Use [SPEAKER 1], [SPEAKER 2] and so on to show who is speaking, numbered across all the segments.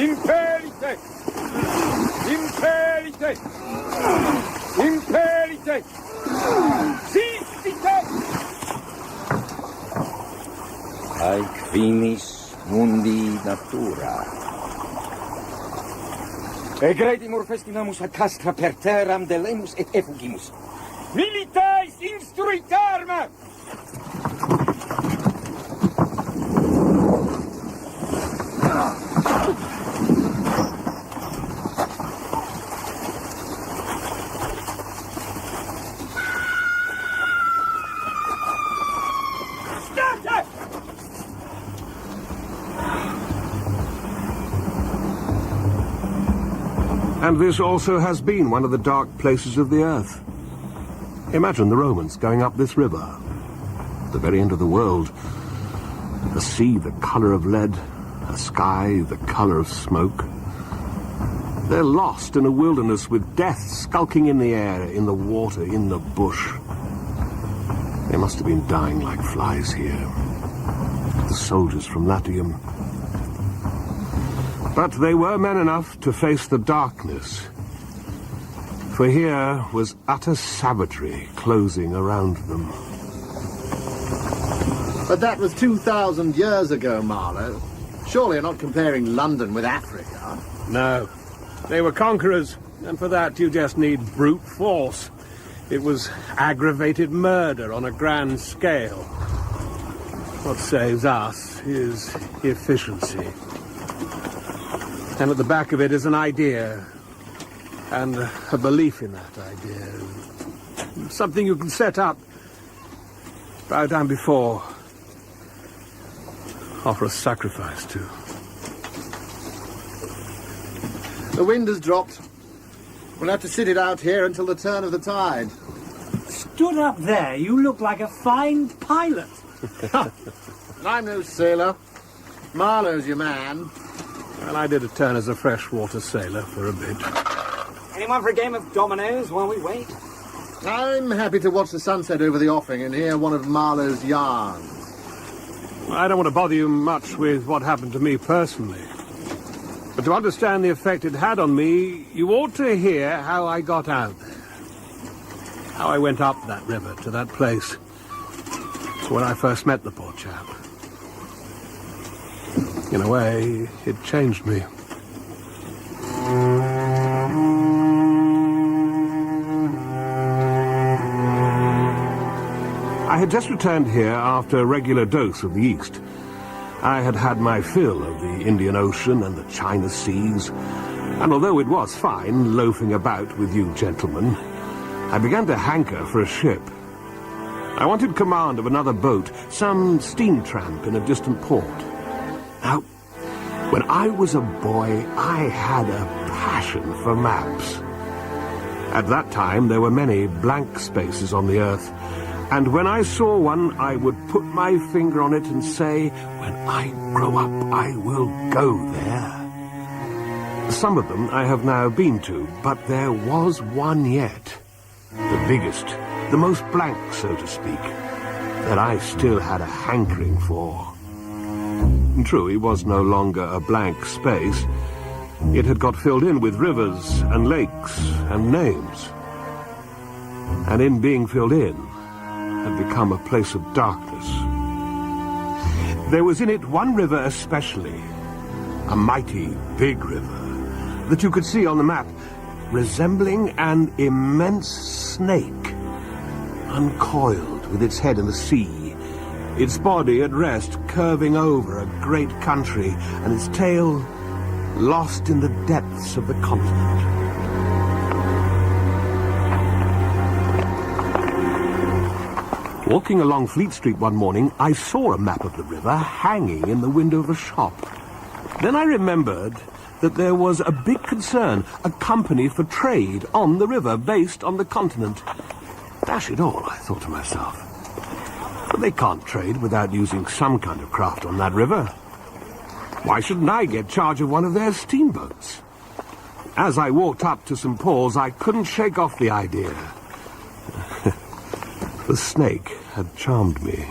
[SPEAKER 1] Impelite! Impelite! Impelite! Sistite! Haec finis mundi natura. Egredimur festinamus ad castra per terram delemus et effugimus. Militais instruit arma!
[SPEAKER 2] And this also has been one of the dark places of the earth. Imagine the Romans going up this river, the very end of the world. A sea the color of lead, a sky the color of smoke. They're lost in a wilderness with death skulking in the air, in the water, in the bush. They must have been dying like flies here, the soldiers from Latium. But they were men enough to face the darkness, for here was utter savagery closing around them.
[SPEAKER 3] But that was 2,000 years ago, Marlow. Surely you're not comparing London with Africa.
[SPEAKER 2] No. They were conquerors, and for that you just need brute force. It was aggravated murder on a grand scale. What saves us is efficiency. And at the back of it is an idea, and a belief in that idea. Something you can set up, bow down before, offer a sacrifice to.
[SPEAKER 3] The wind has dropped. We'll have to sit it out here until the turn of the tide.
[SPEAKER 4] Stood up there, you look like a fine pilot.
[SPEAKER 3] I'm no sailor. Marlow's your man.
[SPEAKER 2] Well, I did a turn as a freshwater sailor for a bit.
[SPEAKER 4] Anyone for a game of dominoes while we wait?
[SPEAKER 3] I'm happy to watch the sunset over the offing and hear one of Marlow's yarns.
[SPEAKER 2] I don't want to bother you much with what happened to me personally. But to understand the effect it had on me, you ought to hear how I got out there. How I went up that river to that place where I first met the poor chap. In a way, it changed me. I had just returned here after a regular dose of the East. I had had my fill of the Indian Ocean and the China Seas, and although it was fine loafing about with you gentlemen, I began to hanker for a ship. I wanted command of another boat, some steam tramp in a distant port. Now, when I was a boy, I had a passion for maps. At that time, there were many blank spaces on the Earth, and when I saw one, I would put my finger on it and say, when I grow up, I will go there. Some of them I have now been to, but there was one yet, the biggest, the most blank, so to speak, that I still had a hankering for. True, it was no longer a blank space. It had got filled in with rivers and lakes and names. And in being filled in, had become a place of darkness. There was in it one river especially, a mighty big river, that you could see on the map, resembling an immense snake, uncoiled with its head in the sea, its body at rest curving over a great country, and its tail lost in the depths of the continent. Walking along Fleet Street one morning, I saw a map of the river hanging in the window of a shop. Then I remembered that there was a big concern, a company for trade on the river, based on the continent. Dash it all, I thought to myself. But they can't trade without using some kind of craft on that river. Why shouldn't I get charge of one of their steamboats? As I walked up to St. Paul's, I couldn't shake off the idea. The snake had charmed me.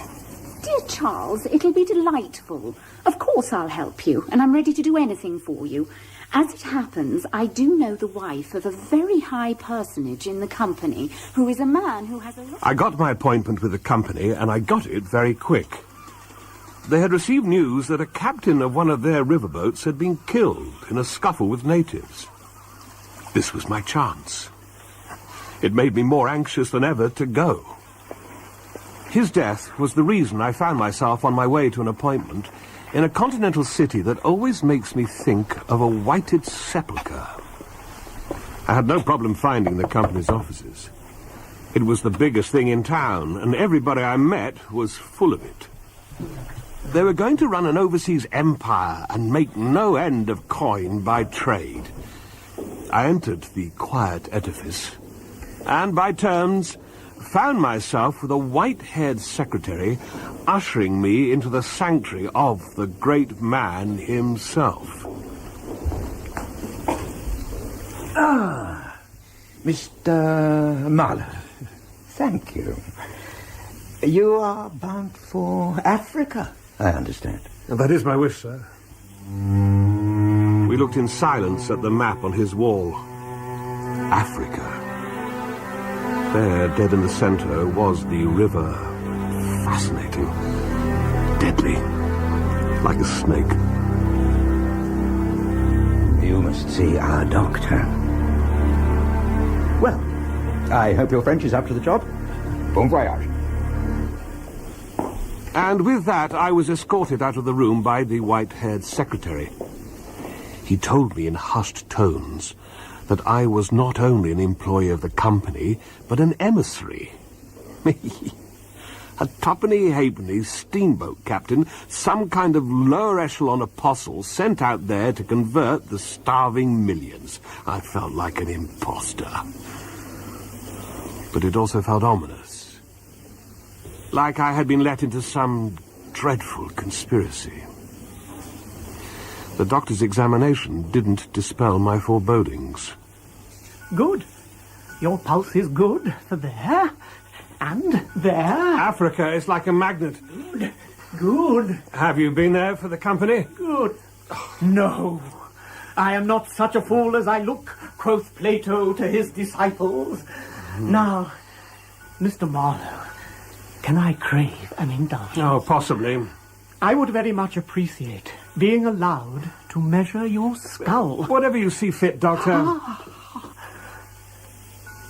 [SPEAKER 5] Dear Charles, it'll be delightful. Of course I'll help you, and I'm ready to do anything for you. As it happens, I do know the wife of a very high personage in the company, who is a man who has a lot...
[SPEAKER 2] I got my appointment with the company, and I got it very quick. They had received news that a captain of one of their riverboats had been killed in a scuffle with natives. This was my chance. It made me more anxious than ever to go. His death was the reason I found myself on my way to an appointment in a continental city that always makes me think of a whited sepulchre. I had no problem finding the company's offices. It was the biggest thing in town, and everybody I met was full of it. They were going to run an overseas empire and make no end of coin by trade. I entered the quiet edifice, and by turns found myself with a white-haired secretary ushering me into the sanctuary of the great man himself.
[SPEAKER 1] Ah, Mr. Marlow. Thank you. You are bound for Africa, I understand.
[SPEAKER 2] That is my wish, sir. We looked in silence at the map on his wall. Africa. There, dead in the center, was the river. Fascinating. Deadly. Like a snake.
[SPEAKER 1] You must see our doctor. Well, I hope your French is up to the job. Bon voyage.
[SPEAKER 2] And with that, I was escorted out of the room by the white-haired secretary. He told me in hushed tones that I was not only an employee of the company, but an emissary. A twopenny-halfpenny steamboat captain, some kind of lower echelon apostle sent out there to convert the starving millions. I felt like an imposter. But it also felt ominous. Like I had been let into some dreadful conspiracy. The doctor's examination didn't dispel my forebodings.
[SPEAKER 4] Good. Your pulse is good for there and there.
[SPEAKER 2] Africa is like a magnet.
[SPEAKER 4] Good. Good.
[SPEAKER 2] Have you been there for the company?
[SPEAKER 4] Good. No. I am not such a fool as I look, quoth Plato to his disciples. Now, Mr. Marlow, can I crave an indulgence?
[SPEAKER 2] Oh, possibly.
[SPEAKER 4] I would very much appreciate being allowed to measure your skull.
[SPEAKER 2] Whatever you see fit, Doctor.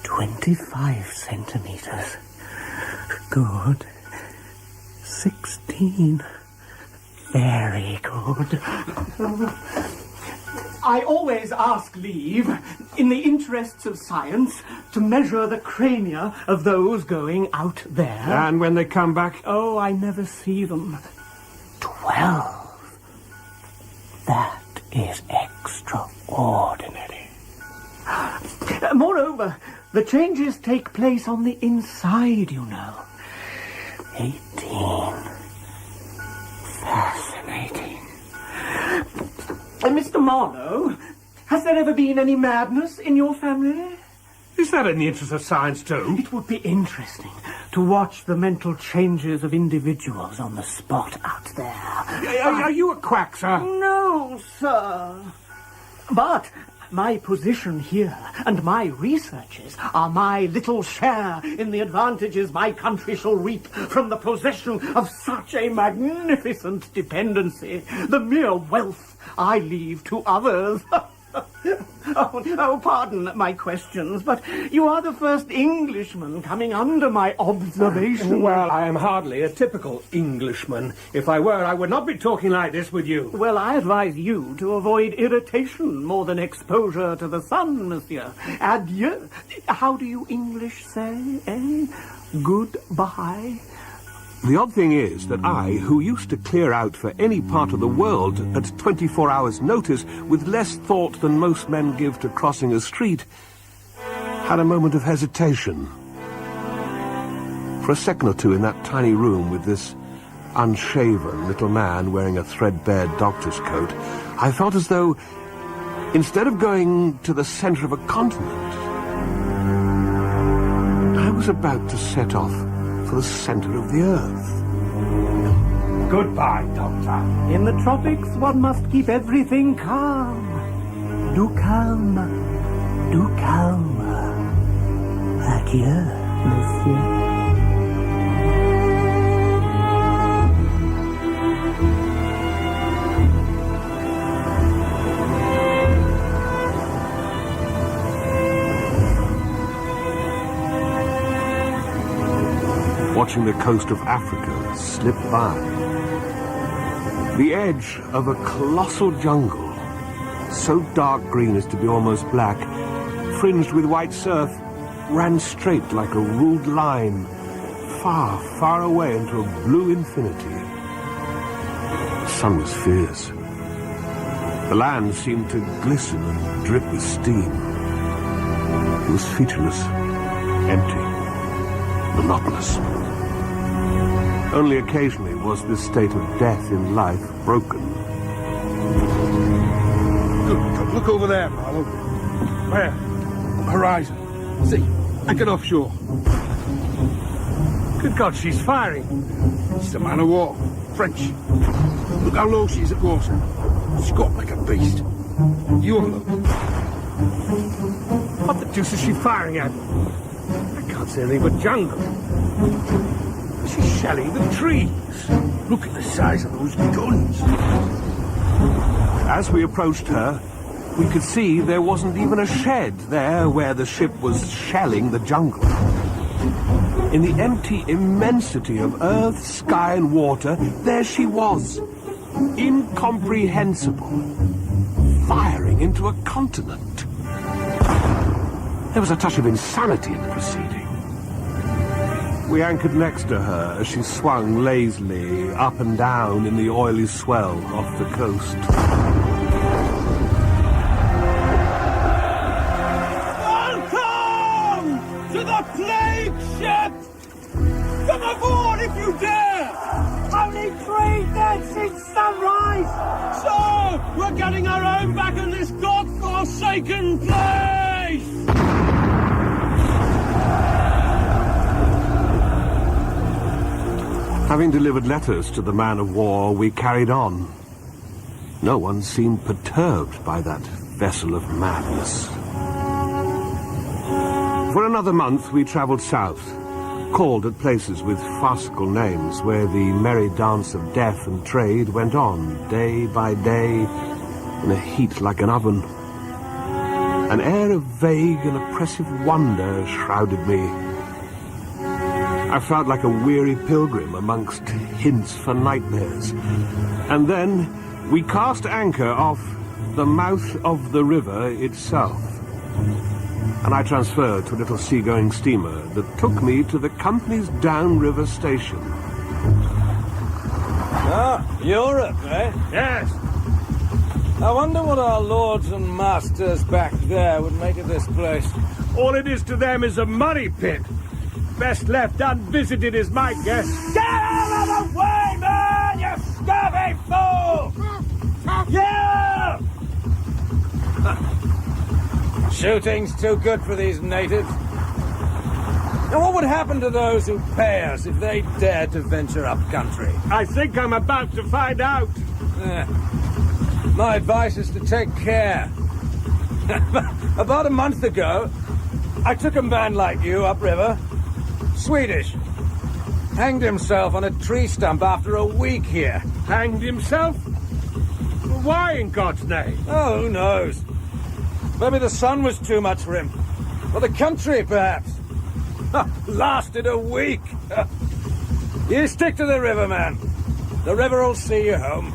[SPEAKER 4] 25 centimeters. Good. 16. Very good. I always ask leave, in the interests of science, to measure the crania of those going out there.
[SPEAKER 2] And when they come back?
[SPEAKER 4] Oh, I never see them. 12. That is extraordinary. Moreover, the changes take place on the inside, you know. 18. Fascinating. Mr. Marlow, has there ever been any madness in your family?
[SPEAKER 2] Is that in the interest of science, too?
[SPEAKER 4] It would be interesting to watch the mental changes of individuals on the spot out there.
[SPEAKER 2] Are you a quack, sir?
[SPEAKER 4] No, sir. But my position here and my researches are my little share in the advantages my country shall reap from the possession of such a magnificent dependency. The mere wealth I leave to others. Oh, pardon my questions, but you are the first Englishman coming under my observation.
[SPEAKER 2] Well, I am hardly a typical Englishman. If I were, I would not be talking like this with you.
[SPEAKER 4] Well, I advise you to avoid irritation more than exposure to the sun, monsieur. Adieu. How do you English say, eh? Goodbye.
[SPEAKER 2] The odd thing is that I, who used to clear out for any part of the world at 24 hours' notice with less thought than most men give to crossing a street, had a moment of hesitation. For a second or two in that tiny room with this unshaven little man wearing a threadbare doctor's coat, I felt as though, instead of going to the center of a continent, I was about to set off for the center of the earth.
[SPEAKER 1] Goodbye, Doctor.
[SPEAKER 4] In the tropics, one must keep everything calm. Du calme. Du calme. Adieu, monsieur.
[SPEAKER 2] Watching the coast of Africa slip by. The edge of a colossal jungle, so dark green as to be almost black, fringed with white surf, ran straight like a ruled line, far, far away into a blue infinity. The sun was fierce. The land seemed to glisten and drip with steam. It was featureless, empty, monotonous. Only occasionally was this state of death in life broken.
[SPEAKER 1] Look over there, Marlow. Where? Horizon. See, I get offshore.
[SPEAKER 2] Good God, she's firing.
[SPEAKER 1] She's a man of war. French. Look how low she is at water. She's got like a beast. You have a look.
[SPEAKER 2] What the deuce is she firing at? I can't see anything but jungle. She's shelling the trees.
[SPEAKER 1] Look at the size of those guns.
[SPEAKER 2] As we approached her, we could see there wasn't even a shed there where the ship was shelling the jungle. In the empty immensity of earth, sky and water, there she was, incomprehensible, firing into a continent. There was a touch of insanity in the proceeding. We anchored next to her as she swung lazily up and down in the oily swell off the coast.
[SPEAKER 1] Welcome to the plague ship! Come aboard if you dare!
[SPEAKER 4] Only 3 dead since sunrise!
[SPEAKER 1] So, we're getting our own back in this god-forsaken place!
[SPEAKER 2] Having delivered letters to the man of war, we carried on. No one seemed perturbed by that vessel of madness. For another month, we travelled south, called at places with farcical names, where the merry dance of death and trade went on, day by day, in a heat like an oven. An air of vague and oppressive wonder shrouded me. I felt like a weary pilgrim amongst hints for nightmares. And then we cast anchor off the mouth of the river itself. And I transferred to a little seagoing steamer that took me to the company's downriver station.
[SPEAKER 6] Ah, Europe, eh?
[SPEAKER 2] Yes.
[SPEAKER 6] I wonder what our lords and masters back there would make of this place.
[SPEAKER 2] All it is to them is a money pit. Best left unvisited is my guess.
[SPEAKER 6] Get out of the way, man, you scurvy fool! Yeah! Shooting's too good for these natives. Now, what would happen to those who pay us if they dared to venture up country?
[SPEAKER 2] I think I'm about to find out.
[SPEAKER 6] My advice is to take care. About a month ago, I took a man like you upriver. Swedish. Hanged himself on a tree stump after a week here.
[SPEAKER 2] Hanged himself? Why, in God's name?
[SPEAKER 6] Oh, who knows? Maybe the sun was too much for him. Or the country, perhaps. Lasted a week. You stick to the river, man. The river will see you home.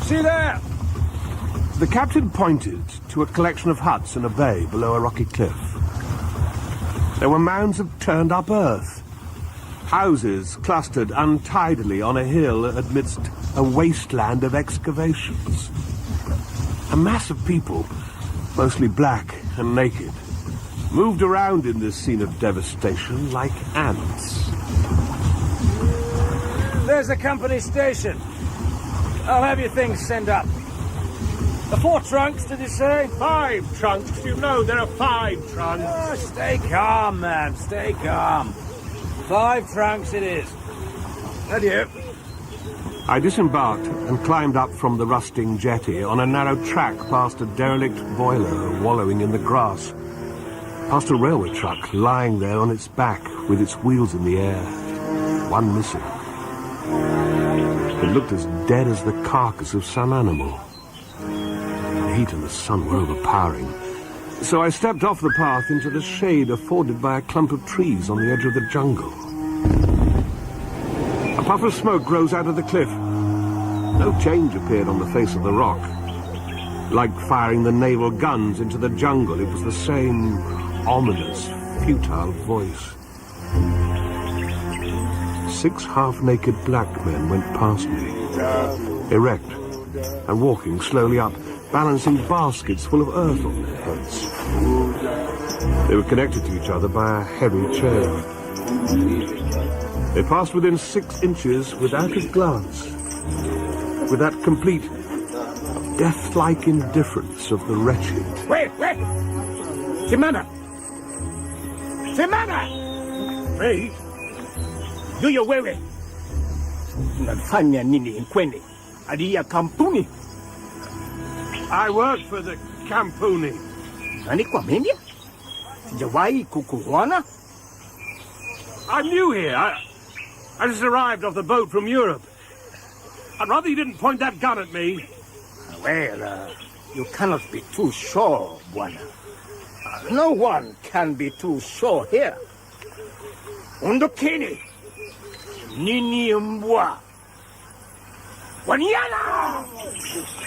[SPEAKER 6] See there?
[SPEAKER 2] The captain pointed to a collection of huts in a bay below a rocky cliff. There were mounds of turned-up earth. Houses clustered untidily on a hill amidst a wasteland of excavations. A mass of people, mostly black and naked, moved around in this scene of devastation like ants.
[SPEAKER 6] There's a company station. I'll have your things sent up. The 4 trunks, did you say?
[SPEAKER 2] 5 trunks. You know there are 5 trunks.
[SPEAKER 6] Oh, stay calm, man. Stay calm. 5 trunks it is. Adieu.
[SPEAKER 2] I disembarked and climbed up from the rusting jetty on a narrow track past a derelict boiler wallowing in the grass, past a railway truck lying there on its back with its wheels in the air, one missing. It looked as dead as the carcass of some animal. The heat and the sun were overpowering, so I stepped off the path into the shade afforded by a clump of trees on the edge of the jungle. A puff of smoke rose out of the cliff. No change appeared on the face of the rock. Like firing the naval guns into the jungle, it was the same ominous, futile voice. 6 half-naked black men went past me, erect and walking slowly up, balancing baskets full of earth on their heads. They were connected to each other by a heavy chain. They passed within 6 inches without a glance, with that complete, death-like indifference of the wretched.
[SPEAKER 1] Wait! Semana! Hey! Yuyo wewe! Unafanya nini Nkwende? Hadi ya kampuni?
[SPEAKER 2] I work for the Kampuni.
[SPEAKER 1] Nani kwa India? Sijawahi kukuona?
[SPEAKER 2] I'm new here. I just arrived off the boat from Europe. I'd rather you didn't point that gun at me.
[SPEAKER 1] Well, you cannot be too sure, Bwana. No one can be too sure here. Undokini. Nini mbwa. Wanyana!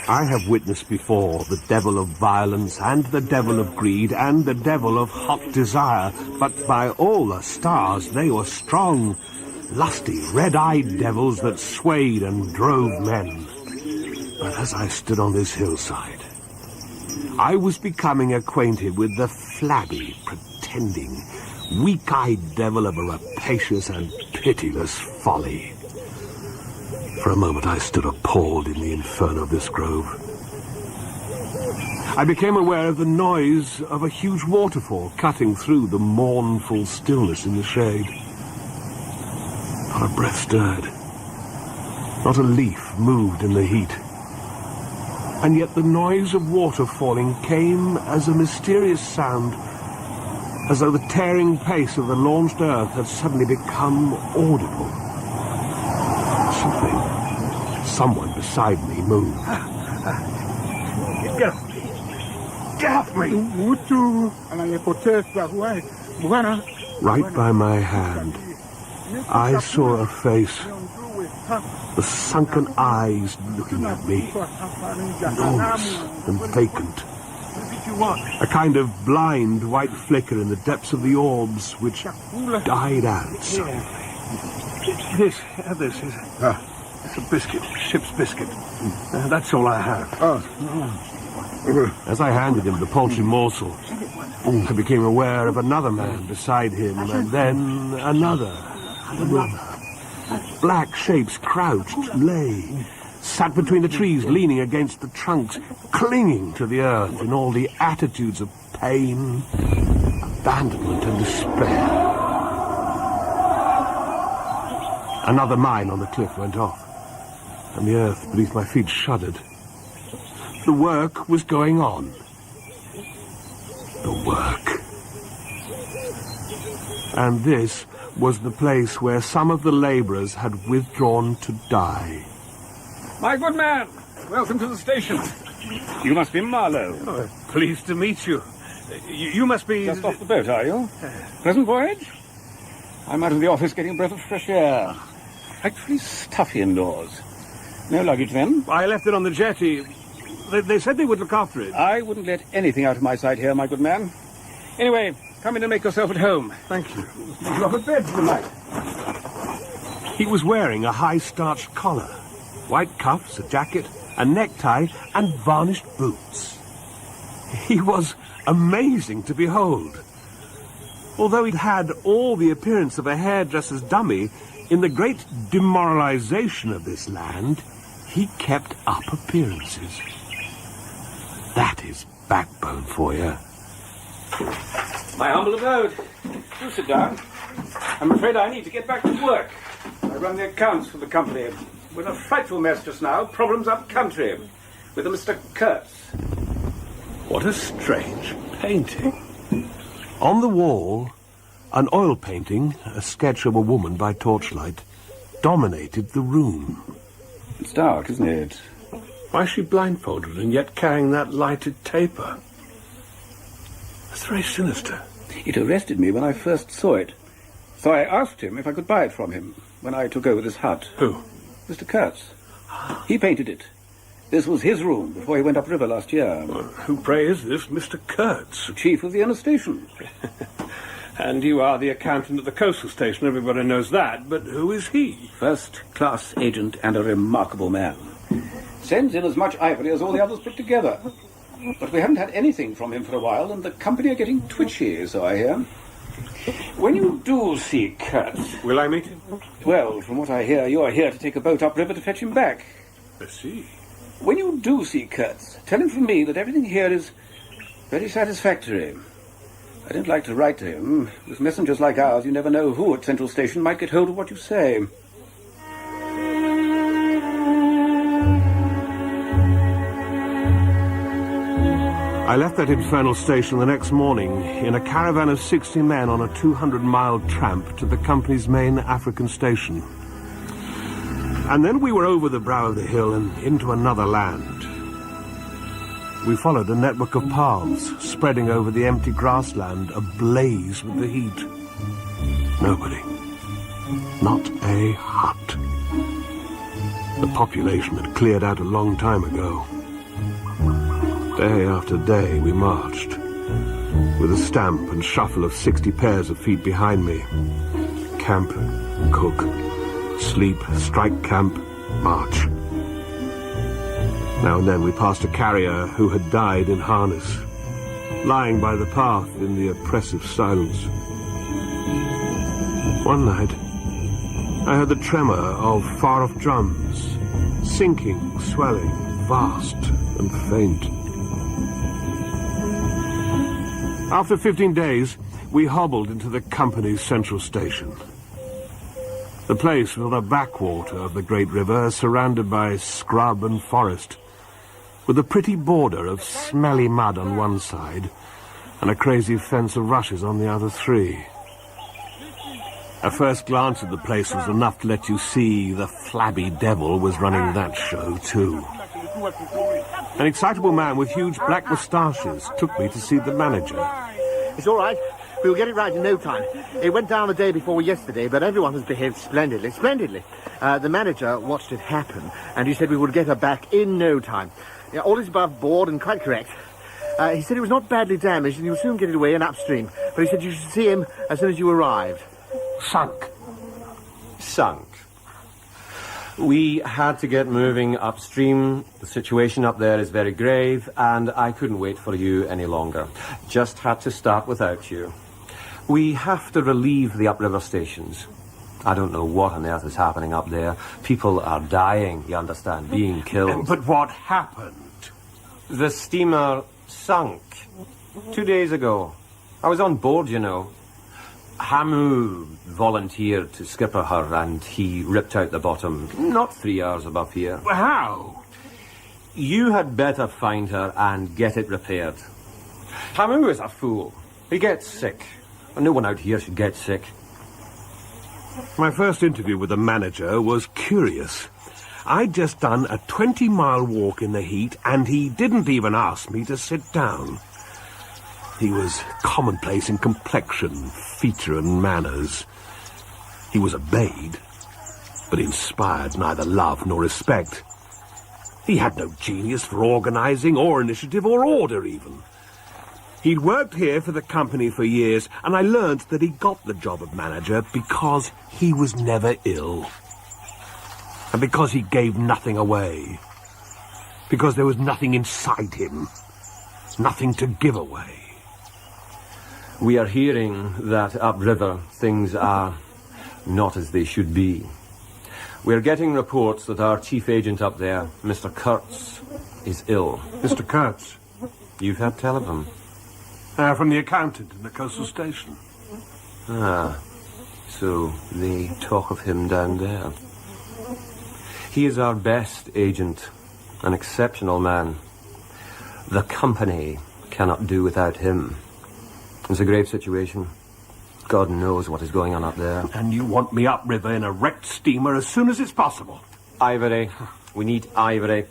[SPEAKER 2] I have witnessed before the devil of violence and the devil of greed and the devil of hot desire, but by all the stars they were strong, lusty, red-eyed devils that swayed and drove men. But as I stood on this hillside, I was becoming acquainted with the flabby, pretending, weak-eyed devil of a rapacious and pitiless folly. For a moment I stood appalled in the inferno of this grove. I became aware of the noise of a huge waterfall cutting through the mournful stillness in the shade. Not a breath stirred. Not a leaf moved in the heat. And yet the noise of water falling came as a mysterious sound, as though the tearing pace of the launched earth had suddenly become audible. Someone beside me moved.
[SPEAKER 1] Get off me!
[SPEAKER 2] Right by my hand, I saw a face, the sunken eyes looking at me, enormous and vacant. A kind of blind white flicker in the depths of the orbs, which died out suddenly. This is... It's a biscuit, ship's biscuit. That's all I have. As I handed him the paltry morsel, I became aware of another man beside him, and then another, and another. Black shapes crouched, lay, sat between the trees, leaning against the trunks, clinging to the earth in all the attitudes of pain, abandonment, and despair. Another mine on the cliff went off, and the earth beneath my feet shuddered. The work was going on. The work. And this was the place where some of the labourers had withdrawn to die.
[SPEAKER 6] My good man, welcome to the station. You must be Marlow.
[SPEAKER 2] Oh, pleased to meet you. You must be...
[SPEAKER 6] Just off the boat, are you? Pleasant voyage? I'm out of the office getting a breath of fresh air. Actually stuffy indoors. No luggage, then?
[SPEAKER 2] I left it on the jetty. They said they would look after it.
[SPEAKER 6] I wouldn't let anything out of my sight here, my good man. Anyway, come in and make yourself at home.
[SPEAKER 2] Thank you.
[SPEAKER 6] You up a bed tonight.
[SPEAKER 2] He was wearing a high starched collar, white cuffs, a jacket, a necktie, and varnished boots. He was amazing to behold. Although he'd had all the appearance of a hairdresser's dummy, in the great demoralization of this land, he kept up appearances. That is backbone for you.
[SPEAKER 6] My humble abode. Do sit down. I'm afraid I need to get back to work. run the accounts for the company. We're in a frightful mess just now. Problems up country. With a Mr. Kurtz.
[SPEAKER 2] What a strange painting. On the wall, an oil painting, a sketch of a woman by torchlight, dominated the room.
[SPEAKER 6] It's dark, isn't it?
[SPEAKER 2] Why is she blindfolded and yet carrying that lighted taper? It's very sinister.
[SPEAKER 6] It arrested me when I first saw it. So I asked him if I could buy it from him when I took over this hut.
[SPEAKER 2] Who?
[SPEAKER 6] Mr. Kurtz. He painted it. This was his room before he went upriver last year.
[SPEAKER 2] Well, who, pray, is this Mr. Kurtz?
[SPEAKER 6] The chief of the inner station.
[SPEAKER 2] And you are the accountant at the coastal station. Everybody knows that. But who is he?
[SPEAKER 6] First-class agent and a remarkable man. Sends in as much ivory as all the others put together. But we haven't had anything from him for a while, and the company are getting twitchy, so I hear. When you do see Kurtz...
[SPEAKER 2] Will I meet him?
[SPEAKER 6] Well, from what I hear, you are here to take a boat upriver to fetch him back.
[SPEAKER 2] I see.
[SPEAKER 6] When you do see Kurtz, tell him from me that everything here is very satisfactory. I don't like to write to him. With messengers like ours, you never know who at Central Station might get hold of what you say.
[SPEAKER 2] I left that infernal station the next morning in a caravan of 60 men on a 200-mile tramp to the company's main African station. And then we were over the brow of the hill and into another land. We followed a network of paths spreading over the empty grassland, ablaze with the heat. Nobody. Not a hut. The population had cleared out a long time ago. Day after day we marched, with a stamp and shuffle of 60 pairs of feet behind me. Camp, cook, sleep, strike camp, march. Now and then we passed a carrier who had died in harness, lying by the path in the oppressive silence. One night, I heard the tremor of far-off drums, sinking, swelling, vast and faint. After 15 days, we hobbled into the company's central station. The place was on a backwater of the great river, surrounded by scrub and forest, with a pretty border of smelly mud on one side and a crazy fence of rushes on the other three. A first glance at the place was enough to let you see the flabby devil was running that show too. An excitable man with huge black moustaches took me to see the manager.
[SPEAKER 3] It's all right. We'll get it right in no time. It went down the day before yesterday, but everyone has behaved splendidly, splendidly. The manager watched it happen, and he said we would get her back in no time. Yeah, all is above board and quite correct. He said it was not badly damaged, and he would soon get it away and upstream. But he said you should see him as soon as you arrived.
[SPEAKER 2] Sunk.
[SPEAKER 7] Sunk. We had to get moving upstream. The situation up there is very grave, and I couldn't wait for you any longer. Just had to start without you. We have to relieve the upriver stations. I don't know what on earth is happening up there. People are dying, you understand, being killed.
[SPEAKER 2] But what happened?
[SPEAKER 7] The steamer sunk 2 days ago. I was on board, you know. Hamu volunteered to skipper her, and he ripped out the bottom. Not 3 hours above here.
[SPEAKER 2] How?
[SPEAKER 7] You had better find her and get it repaired. Hamu is a fool. He gets sick. And no one out here should get sick.
[SPEAKER 2] My first interview with the manager was curious. I'd just done a 20-mile walk in the heat, and he didn't even ask me to sit down. He was commonplace in complexion, feature and manners. He was obeyed, but inspired neither love nor respect. He had no genius for organizing or initiative or order even. He'd worked here for the company for years, and I learned that he got the job of manager because he was never ill. And because he gave nothing away. Because there was nothing inside him. Nothing to give away.
[SPEAKER 7] We are hearing that upriver things are not as they should be. We're getting reports that our chief agent up there, Mr. Kurtz, is ill.
[SPEAKER 2] Mr. Kurtz?
[SPEAKER 7] You've had tell of him?
[SPEAKER 2] From the accountant in the coastal station.
[SPEAKER 7] Ah. So they talk of him down there. He is our best agent, an exceptional man. The company cannot do without him. It's a grave situation. God knows what is going on up there.
[SPEAKER 2] And you want me upriver in a wrecked steamer as soon as it's possible?
[SPEAKER 7] Ivory. We need ivory.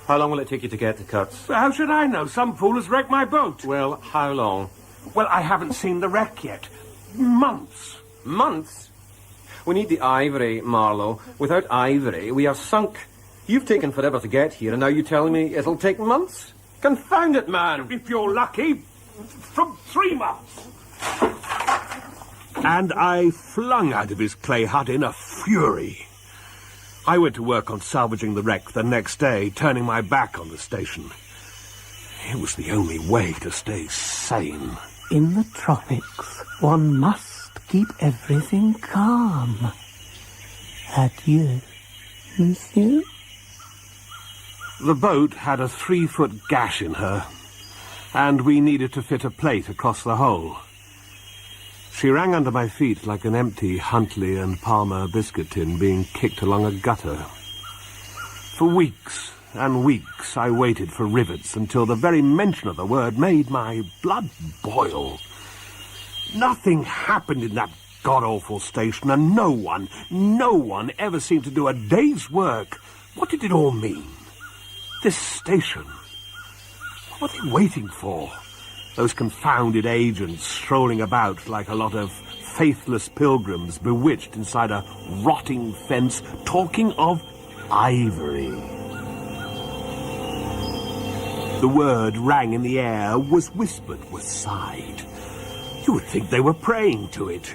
[SPEAKER 7] How long will it take you to get to Kurtz?
[SPEAKER 2] How should I know? Some fool has wrecked my boat.
[SPEAKER 7] Well, how long?
[SPEAKER 2] Well, I haven't seen the wreck yet. Months.
[SPEAKER 7] Months? We need the ivory, Marlow. Without ivory, we are sunk. You've taken forever to get here, and now you're telling me it'll take months? Confound it, man!
[SPEAKER 2] If you're lucky, from 3 months. And I flung out of his clay hut in a fury. I went to work on salvaging the wreck the next day, turning my back on the station. It was the only way to stay sane.
[SPEAKER 4] In the tropics, one must keep everything calm. Adieu, monsieur.
[SPEAKER 2] The boat had a 3-foot gash in her, and we needed to fit a plate across the hull. She rang under my feet like an empty Huntley and Palmer biscuit tin being kicked along a gutter. For weeks and weeks I waited for rivets until the very mention of the word made my blood boil. Nothing happened in that god-awful station, and no one ever seemed to do a day's work. What did it all mean? This station? What were they waiting for? Those confounded agents strolling about like a lot of faithless pilgrims bewitched inside a rotting fence, talking of ivory. The word rang in the air, was whispered, was sighed. You would think they were praying to it.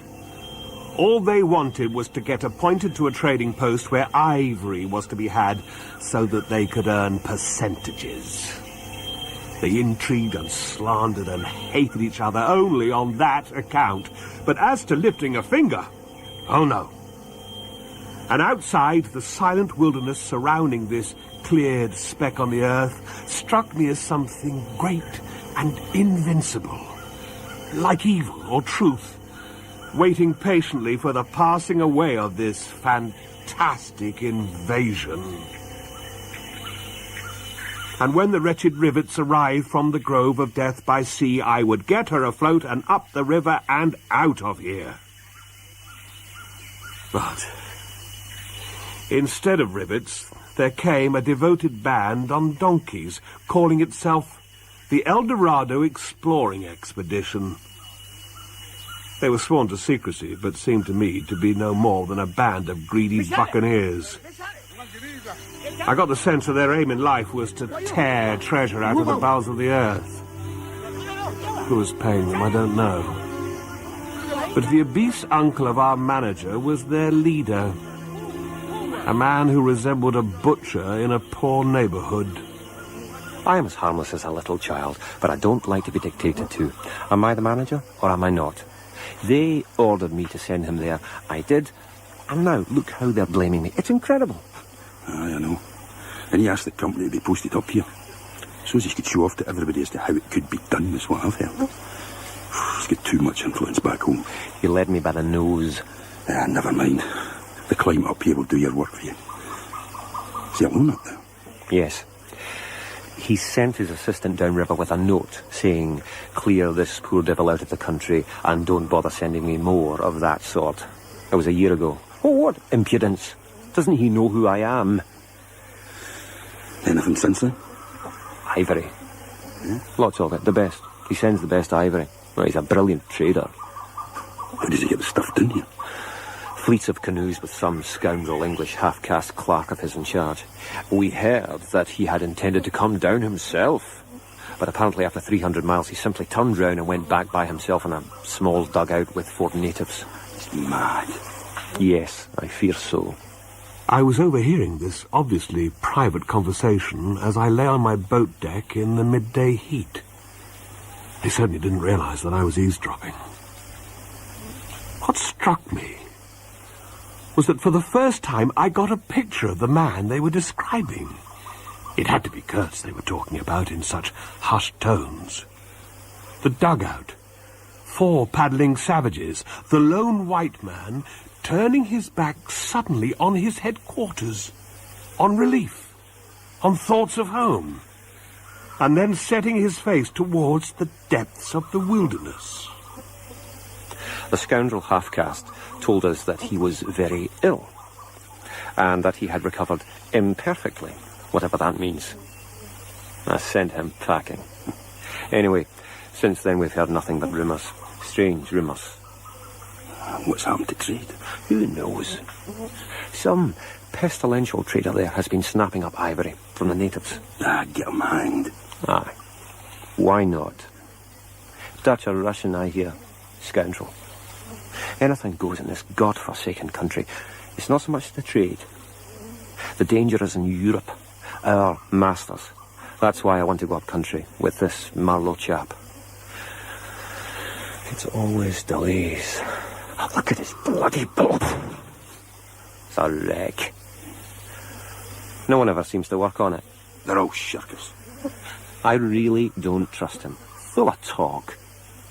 [SPEAKER 2] All they wanted was to get appointed to a trading post where ivory was to be had so that they could earn percentages. They intrigued and slandered and hated each other only on that account. But as to lifting a finger, oh no. And outside, the silent wilderness surrounding this cleared speck on the earth struck me as something great and invincible, like evil or truth, waiting patiently for the passing away of this fantastic invasion. And when the wretched rivets arrived from the grove of death by sea, I would get her afloat and up the river and out of here. But instead of rivets, there came a devoted band on donkeys, calling itself the El Dorado Exploring Expedition. They were sworn to secrecy, but seemed to me to be no more than a band of greedy buccaneers. I got the sense that their aim in life was to tear treasure out of the bowels of the earth. Who was paying them, I don't know. But the obese uncle of our manager was their leader. A man who resembled a butcher in a poor neighborhood.
[SPEAKER 7] I am as harmless as a little child, but I don't like to be dictated to. Am I the manager, or am I not? They ordered me to send him there. I did. And now, look how they're blaming me. It's incredible.
[SPEAKER 8] Aye, I know. And he asked the company to be posted up here, so as he could show off to everybody as to how it could be done, is what I've heard. He's got too much influence back home.
[SPEAKER 7] He led me by the nose.
[SPEAKER 8] Never mind. The climate up here will do your work for you. Is he alone up there?
[SPEAKER 7] Yes. He sent his assistant downriver with a note saying, clear this poor devil out of the country and don't bother sending me more of that sort. That was a year ago. Oh, what impudence. Doesn't he know who I am?
[SPEAKER 8] Anything since then?
[SPEAKER 7] Ivory.
[SPEAKER 8] Yeah?
[SPEAKER 7] Lots of it, the best. He sends the best ivory. Well, he's a brilliant trader.
[SPEAKER 8] How does he get the stuff down here?
[SPEAKER 7] Fleets of canoes with some scoundrel English half-caste clerk of his in charge. We heard that he had intended to come down himself. But apparently after 300 miles he simply turned round and went back by himself in a small dugout with 4 natives.
[SPEAKER 8] It's mad.
[SPEAKER 7] Yes, I fear so.
[SPEAKER 2] I was overhearing this obviously private conversation as I lay on my boat deck in the midday heat. They certainly didn't realize that I was eavesdropping. What struck me was that for the first time I got a picture of the man they were describing. It had to be Kurtz they were talking about in such hushed tones. The dugout, 4 paddling savages, the lone white man turning his back suddenly on his headquarters, on relief, on thoughts of home, and then setting his face towards the depths of the wilderness.
[SPEAKER 7] The scoundrel half-caste told us that he was very ill, and that he had recovered imperfectly, whatever that means. I sent him packing. Anyway, since then we've heard nothing but rumours. Strange rumours.
[SPEAKER 8] What's happened to trade?
[SPEAKER 7] Who knows? Some pestilential trader there has been snapping up ivory from the natives.
[SPEAKER 8] Get him hanged.
[SPEAKER 7] Aye. Why not? Dutch or Russian, I hear. Scoundrel. Anything goes in this god-forsaken country. It's not so much the trade. The danger is in Europe. Our masters. That's why I want to go up country with this Marlow chap. It's always delays. Look at his bloody boat. It's a wreck. No one ever seems to work on it.
[SPEAKER 8] They're all shirkers.
[SPEAKER 7] I really don't trust him. Full of talk.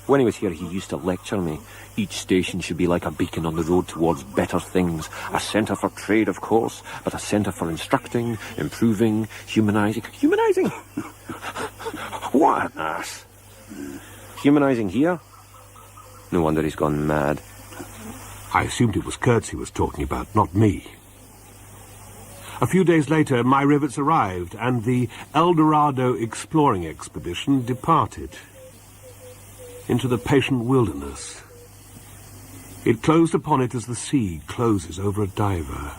[SPEAKER 7] When he was here, he used to lecture me. Each station should be like a beacon on the road towards better things. A centre for trade, of course, but a centre for instructing, improving, humanising. Humanising? What an ass. Humanising here? No wonder he's gone mad.
[SPEAKER 2] I assumed it was Kurtz he was talking about, not me. A few days later, my rivets arrived, and the El Dorado exploring expedition departed into the patient wilderness. It closed upon it as the sea closes over a diver.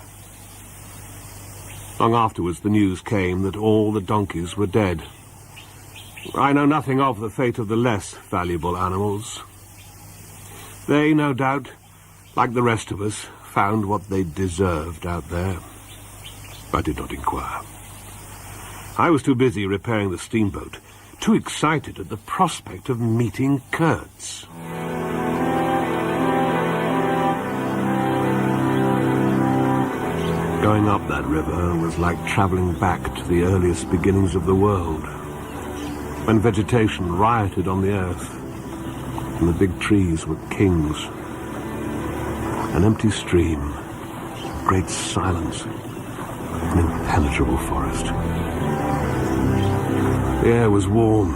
[SPEAKER 2] Long afterwards, the news came that all the donkeys were dead. I know nothing of the fate of the less valuable animals. They, no doubt, like the rest of us, found what they deserved out there. I did not inquire. I was too busy repairing the steamboat, too excited at the prospect of meeting Kurtz. Going up that river was like travelling back to the earliest beginnings of the world, when vegetation rioted on the earth, and the big trees were kings. An empty stream, great silence, an impenetrable forest. The air was warm,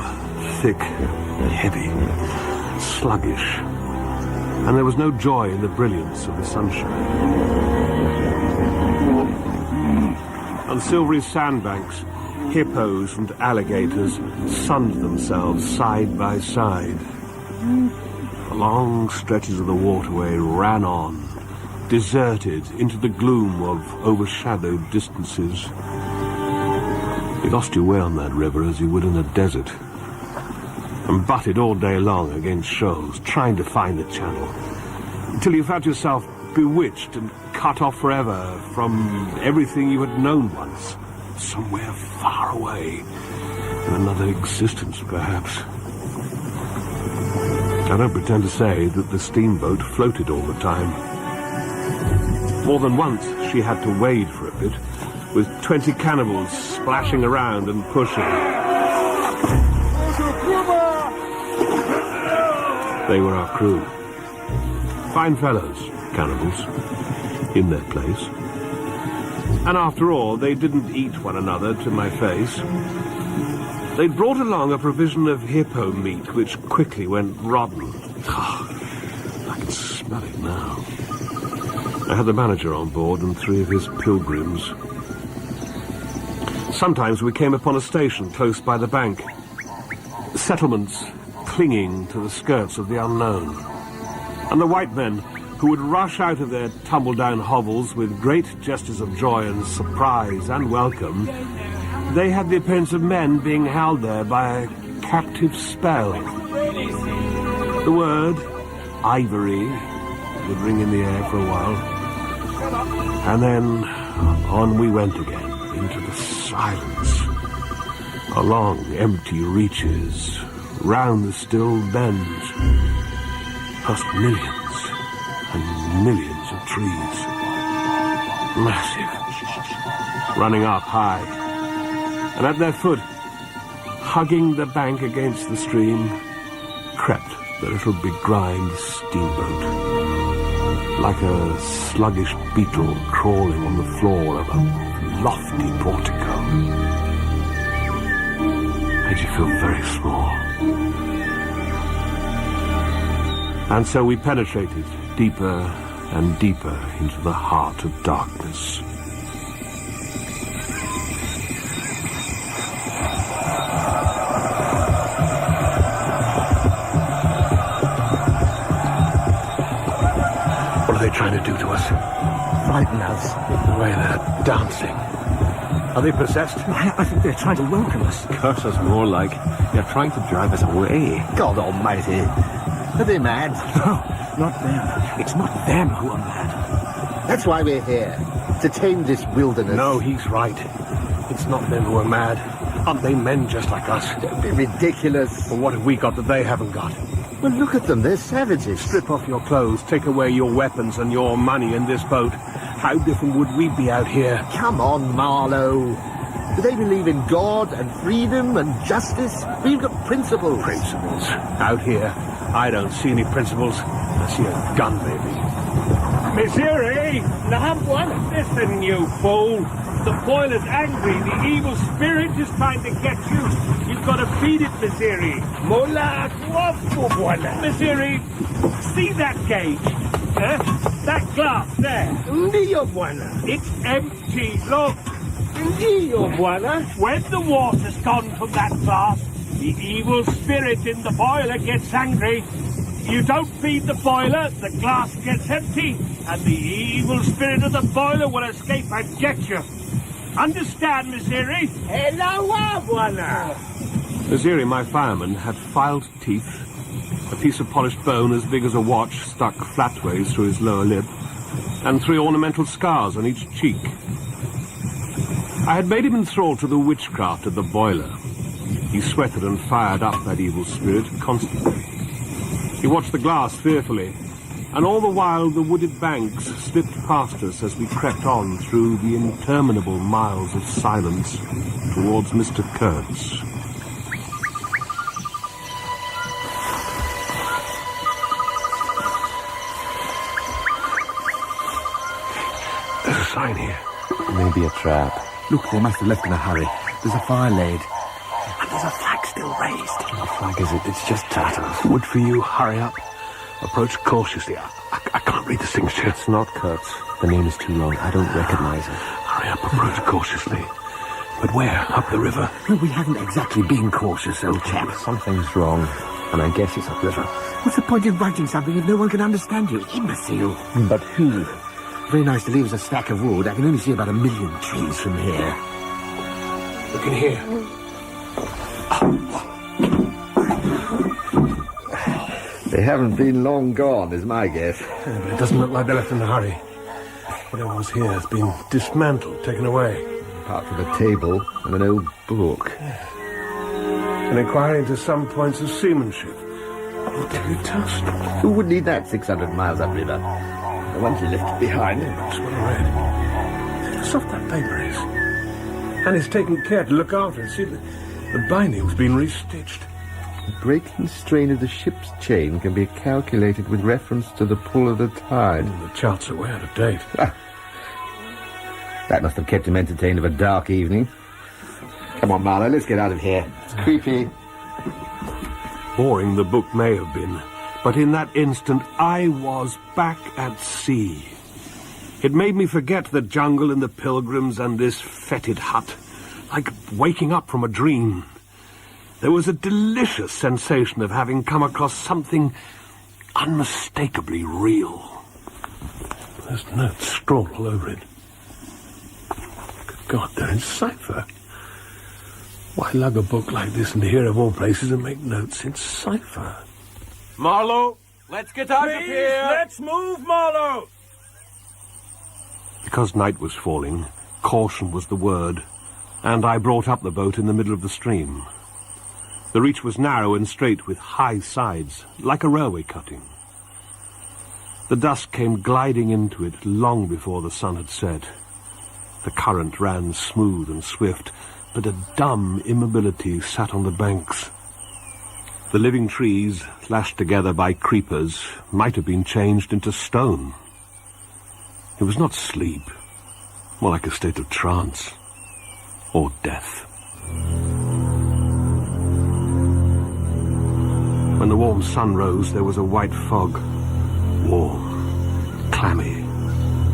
[SPEAKER 2] thick, heavy, sluggish, and there was no joy in the brilliance of the sunshine. On silvery sandbanks, hippos and alligators sunned themselves side by side. The long stretches of the waterway ran on, deserted into the gloom of overshadowed distances. You lost your way on that river as you would in a desert, and butted all day long against shoals, trying to find the channel, until you felt yourself bewitched and cut off forever from everything you had known once, somewhere far away, in another existence, perhaps. I don't pretend to say that the steamboat floated all the time. More than once, she had to wade for a bit, with 20 cannibals splashing around and pushing. They were our crew. Fine fellows, cannibals, in their place. And after all, they didn't eat one another to my face. They'd brought along a provision of hippo meat, which quickly went rotten. I can smell it now. I had the manager on board and 3 of his pilgrims. Sometimes we came upon a station close by the bank. Settlements clinging to the skirts of the unknown. And the white men who would rush out of their tumble-down hovels with great gestures of joy and surprise and welcome. They had the appearance of men being held there by a captive spell. The word ivory would ring in the air for a while. And then on we went again into the silence, along empty reaches, round the still bends, past millions and millions of trees, massive, running up high, and at their foot, hugging the bank against the stream, crept the little begrimed steamboat, like a sluggish beetle crawling on the floor of a lofty portico. Made you feel very small. And so we penetrated deeper and deeper into the heart of darkness. What are they trying to do to us?
[SPEAKER 3] Frighten us.
[SPEAKER 2] The way they're dancing. Are they possessed?
[SPEAKER 4] I think they're trying to welcome us.
[SPEAKER 7] Curse us more like they're trying to drive us away.
[SPEAKER 3] God almighty. Are they mad?
[SPEAKER 4] No, not them. It's not them who are mad.
[SPEAKER 3] That's why we're here. To tame this wilderness.
[SPEAKER 2] No, he's right. It's not them who are mad. Aren't they men just like us?
[SPEAKER 3] Don't be ridiculous.
[SPEAKER 2] But what have we got that they haven't got?
[SPEAKER 3] Well, look at them. They're savages.
[SPEAKER 2] Strip off your clothes, take away your weapons and your money in this boat. How different would we be out here?
[SPEAKER 3] Come on, Marlow. Do they believe in God and freedom and justice? We've got principles.
[SPEAKER 2] Principles. Out here, I don't see any principles. I see a gun, baby.
[SPEAKER 6] Missouri! Listen, you fool! The boiler's angry. The evil spirit is trying to get you. You've got to beat it, Missouri. Mola, Missouri, see that gauge? Huh? That glass there. It's empty, look. When the water's gone from that glass, the evil spirit in the boiler gets angry. You don't feed the boiler, the glass gets empty, and the evil spirit of the boiler will escape and get you. Understand, Missouri?
[SPEAKER 2] Missouri, my fireman, had filed teeth, a piece of polished bone as big as a watch stuck flatways through his lower lip, and 3 ornamental scars on each cheek. I had made him enthralled to the witchcraft of the boiler. He sweated and fired up that evil spirit constantly. He watched the glass fearfully, and all the while the wooded banks slipped past us as we crept on through the interminable miles of silence towards Mr. Kurtz. There's a sign here.
[SPEAKER 7] Maybe a trap.
[SPEAKER 3] Look, they must have left in a hurry. There's a fire laid. And there's a flag still raised.
[SPEAKER 7] What flag is it? It's just tatters.
[SPEAKER 2] Wood for you, hurry up. Approach cautiously. I can't read the signature.
[SPEAKER 7] It's not Kurtz. The name is too long. I don't recognize it.
[SPEAKER 2] Hurry up, approach cautiously. But where? Up the river?
[SPEAKER 3] We haven't exactly been cautious, old chap.
[SPEAKER 7] Something's wrong, and I guess it's upriver.
[SPEAKER 3] What's the point in writing something if no one can understand you? Imbecile.
[SPEAKER 7] But who?
[SPEAKER 3] Very nice to leave us a stack of wood. I can only see about 1 million trees from here.
[SPEAKER 2] Look in here.
[SPEAKER 3] They haven't been long gone, is my guess.
[SPEAKER 2] Yeah, but it doesn't look like they left in a hurry. Whatever was here has been dismantled, taken away.
[SPEAKER 3] Apart from a table and an old book.
[SPEAKER 2] An inquiry into some points of seamanship. What did we toast?
[SPEAKER 3] Who would need that 600 miles upriver? The ones he left behind.
[SPEAKER 2] That's what I read. How soft that paper is. And he's taken care to look after it. See, the binding's been restitched.
[SPEAKER 3] The break and strain of the ship's chain can be calculated with reference to the pull of the tide.
[SPEAKER 2] The charts are way out of date.
[SPEAKER 3] That must have kept him entertained of a dark evening. Come on, Marlow, let's get out of here. It's creepy.
[SPEAKER 2] Boring the book may have been, but in that instant I was back at sea. It made me forget the jungle and the pilgrims and this fetid hut, like waking up from a dream. There was a delicious sensation of having come across something unmistakably real. There's notes scrawled all over it. Good God, they're in cipher. Why lug a book like this into here of all places and make notes in cipher?
[SPEAKER 6] Marlow, let's get out of here. Let's move, Marlow.
[SPEAKER 2] Because night was falling, caution was the word, and I brought up the boat in the middle of the stream. The reach was narrow and straight with high sides, like a railway cutting. The dusk came gliding into it long before the sun had set. The current ran smooth and swift, but a dumb immobility sat on the banks. The living trees, lashed together by creepers, might have been changed into stone. It was not sleep, more like a state of trance, or death. When the warm sun rose, there was a white fog, warm, clammy,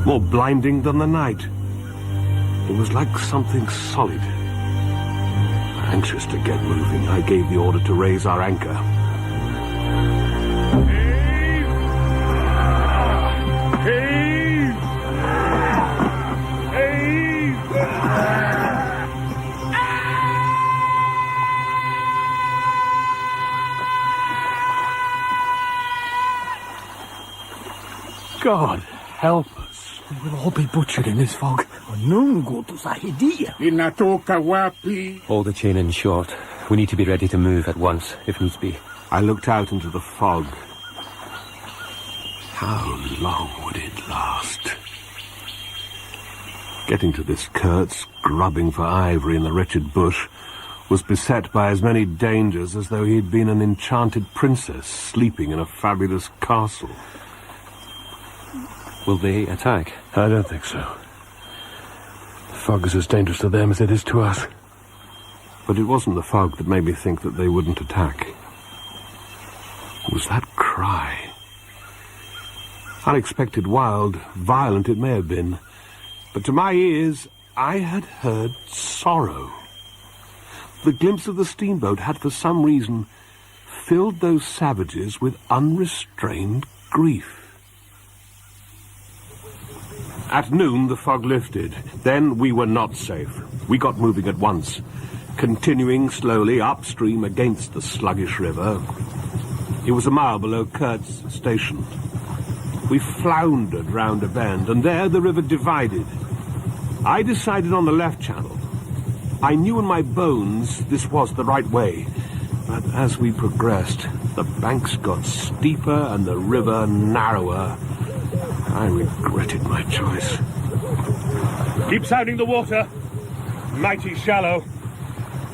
[SPEAKER 2] more blinding than the night. It was like something solid. Anxious to get moving, I gave the order to raise our anchor.
[SPEAKER 1] Heave! Heave!
[SPEAKER 2] God help us.
[SPEAKER 4] We'll all be butchered in this fog.
[SPEAKER 1] Inatoka wapi?
[SPEAKER 7] Hold the chain in short. We need to be ready to move at once, if needs be.
[SPEAKER 2] I looked out into the fog. How long would it last? Getting to this Kurtz, grubbing for ivory in the wretched bush, was beset by as many dangers as though he'd been an enchanted princess sleeping in a fabulous castle.
[SPEAKER 7] Will they attack?
[SPEAKER 2] I don't think so. The fog is as dangerous to them as it is to us. But it wasn't the fog that made me think that they wouldn't attack. It was that cry. Unexpected, wild, violent it may have been, but to my ears I had heard sorrow. The glimpse of the steamboat had for some reason filled those savages with unrestrained grief. At noon, the fog lifted. Then we were not safe. We got moving at once, continuing slowly upstream against the sluggish river. It was a mile below Kurtz station. We floundered round a bend, and there the river divided. I decided on the left channel. I knew in my bones this was the right way, but as we progressed, the banks got steeper and the river narrower. I regretted my choice.
[SPEAKER 6] Keep sounding the water. Mighty shallow.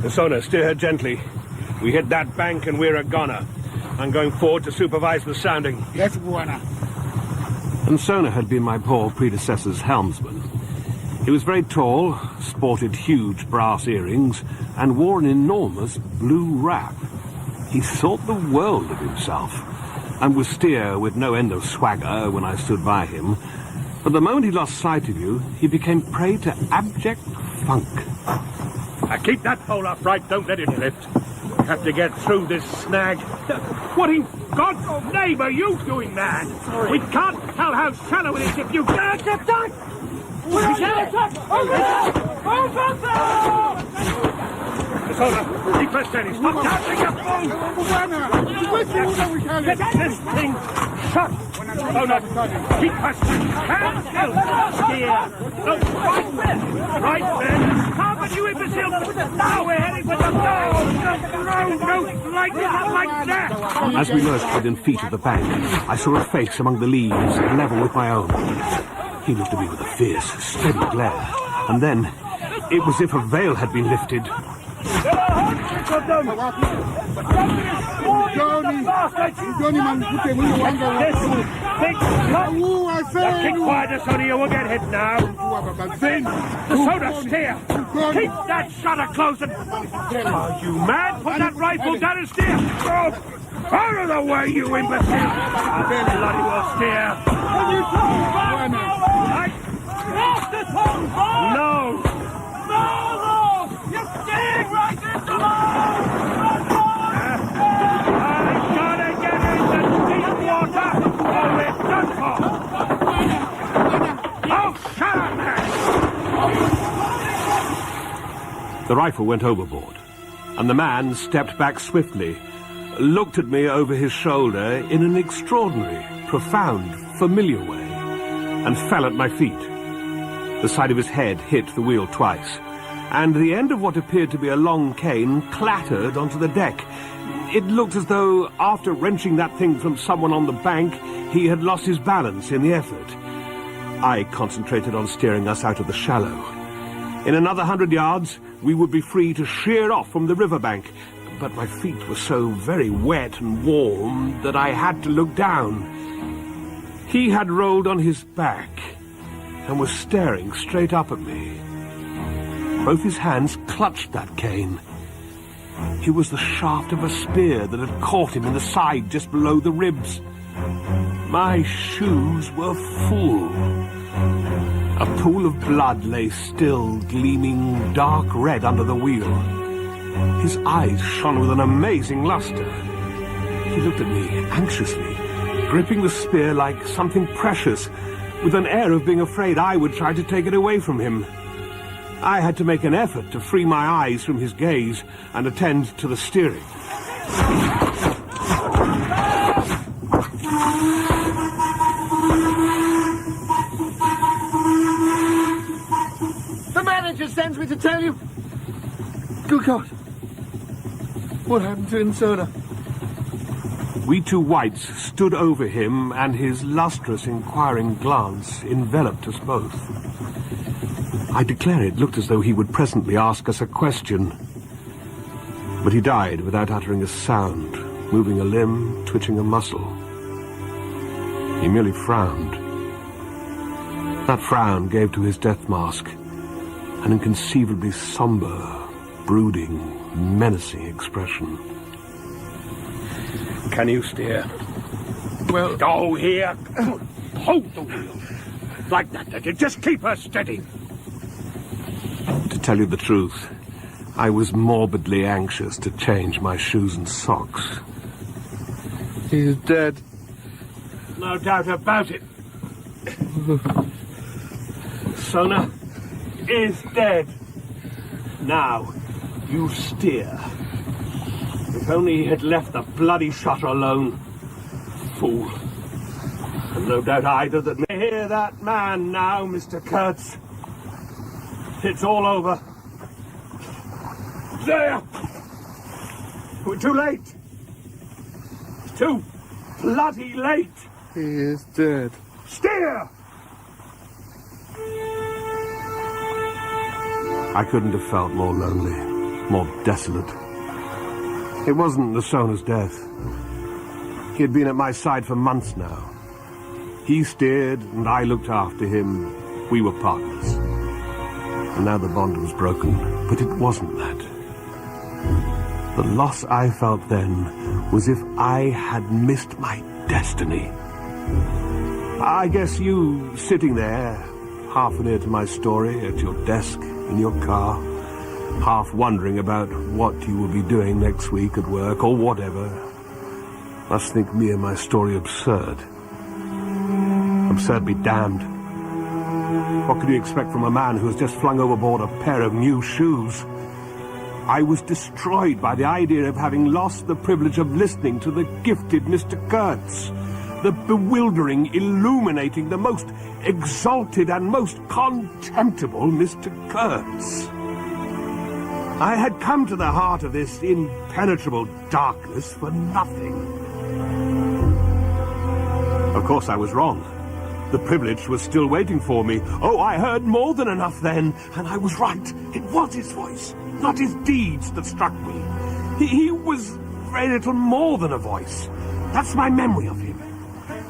[SPEAKER 6] The sonar, steer her gently. We hit that bank and we're a goner. I'm going forward to supervise the sounding.
[SPEAKER 1] Yes, Buana.
[SPEAKER 2] And Sona had been my poor predecessor's helmsman. He was very tall, sported huge brass earrings, and wore an enormous blue wrap. He thought the world of himself, and would steer with no end of swagger when I stood by him. But the moment he lost sight of you, he became prey to abject funk.
[SPEAKER 6] Now keep that pole upright, don't let it lift. We have to get through this snag. What in God's name are you doing, man? Sorry. We can't tell how shallow it is if you... Sonar, keep her steady. Stop dancing your phone! Get this thing shut! Sonar, keep her steady. Stand still! Steer! No, right then! Right then! How but you imbecile! Now we're heading for the like that!
[SPEAKER 2] As we lurched within feet of the bank, I saw a face among the leaves, level with my own. He looked at me with a fierce, steady glare, and then it was as if a veil had been lifted.
[SPEAKER 6] Keep quiet, Sonia, we'll get hit now. Soda, steer. Keep that shutter closed and... Are you mad? Put that rifle down and steer. Out of the way, you imbecile. Bloody well steer. No. You're steering right into the I gotta get into deep water or we're done for. Oh, shut up, man!
[SPEAKER 2] The rifle went overboard, and the man stepped back swiftly, looked at me over his shoulder in an extraordinary, profound, familiar way, and fell at my feet. The side of his head hit the wheel twice, and the end of what appeared to be a long cane clattered onto the deck. It looked as though, after wrenching that thing from someone on the bank, he had lost his balance in the effort. I concentrated on steering us out of the shallow. In another 100 yards, we would be free to sheer off from the riverbank, but my feet were so very wet and warm that I had to look down. He had rolled on his back and was staring straight up at me. Both his hands clutched that cane. It was the shaft of a spear that had caught him in the side just below the ribs. My shoes were full. A pool of blood lay still, gleaming dark red under the wheel. His eyes shone with an amazing luster. He looked at me anxiously, gripping the spear like something precious, with an air of being afraid I would try to take it away from him. I had to make an effort to free my eyes from his gaze and attend to the steering.
[SPEAKER 3] The manager sends me to tell you. Good God. What happened to Insona?
[SPEAKER 2] We two whites stood over him, and his lustrous, inquiring glance enveloped us both. I declare it looked as though he would presently ask us a question. But he died without uttering a sound, moving a limb, twitching a muscle. He merely frowned. That frown gave to his death mask an inconceivably somber, brooding, menacing expression.
[SPEAKER 1] Can you steer?
[SPEAKER 3] Well...
[SPEAKER 1] Go here. Hold the wheel. Like that. Just keep her steady.
[SPEAKER 2] To tell you the truth, I was morbidly anxious to change my shoes and socks.
[SPEAKER 3] He's dead.
[SPEAKER 2] No doubt about it. Sona is dead. Now, you steer. If only he had left the bloody shutter alone. Fool. And no doubt either that... Hear that man now, Mr. Kurtz. It's all over. There! We're too late. Too bloody late.
[SPEAKER 3] He is dead.
[SPEAKER 2] Steer! I couldn't have felt more lonely, more desolate. It wasn't the Sona's death. He had been at my side for months now. He steered, and I looked after him. We were partners. And now the bond was broken, but it wasn't that. The loss I felt then was if I had missed my destiny. I guess you, sitting there, half an ear to my story, at your desk, in your car, half wondering about what you will be doing next week at work, or whatever, must think me and my story absurd. Absurd be damned. What could you expect from a man who has just flung overboard a pair of new shoes? I was destroyed by the idea of having lost the privilege of listening to the gifted Mr. Kurtz, the bewildering, illuminating, the most exalted and most contemptible Mr. Kurtz. I had come to the heart of this impenetrable darkness for nothing. Of course, I was wrong. The privilege was still waiting for me. Oh, I heard more than enough then, and I was right. It was his voice, not his deeds, that struck me. He was very little more than a voice. That's my memory of him.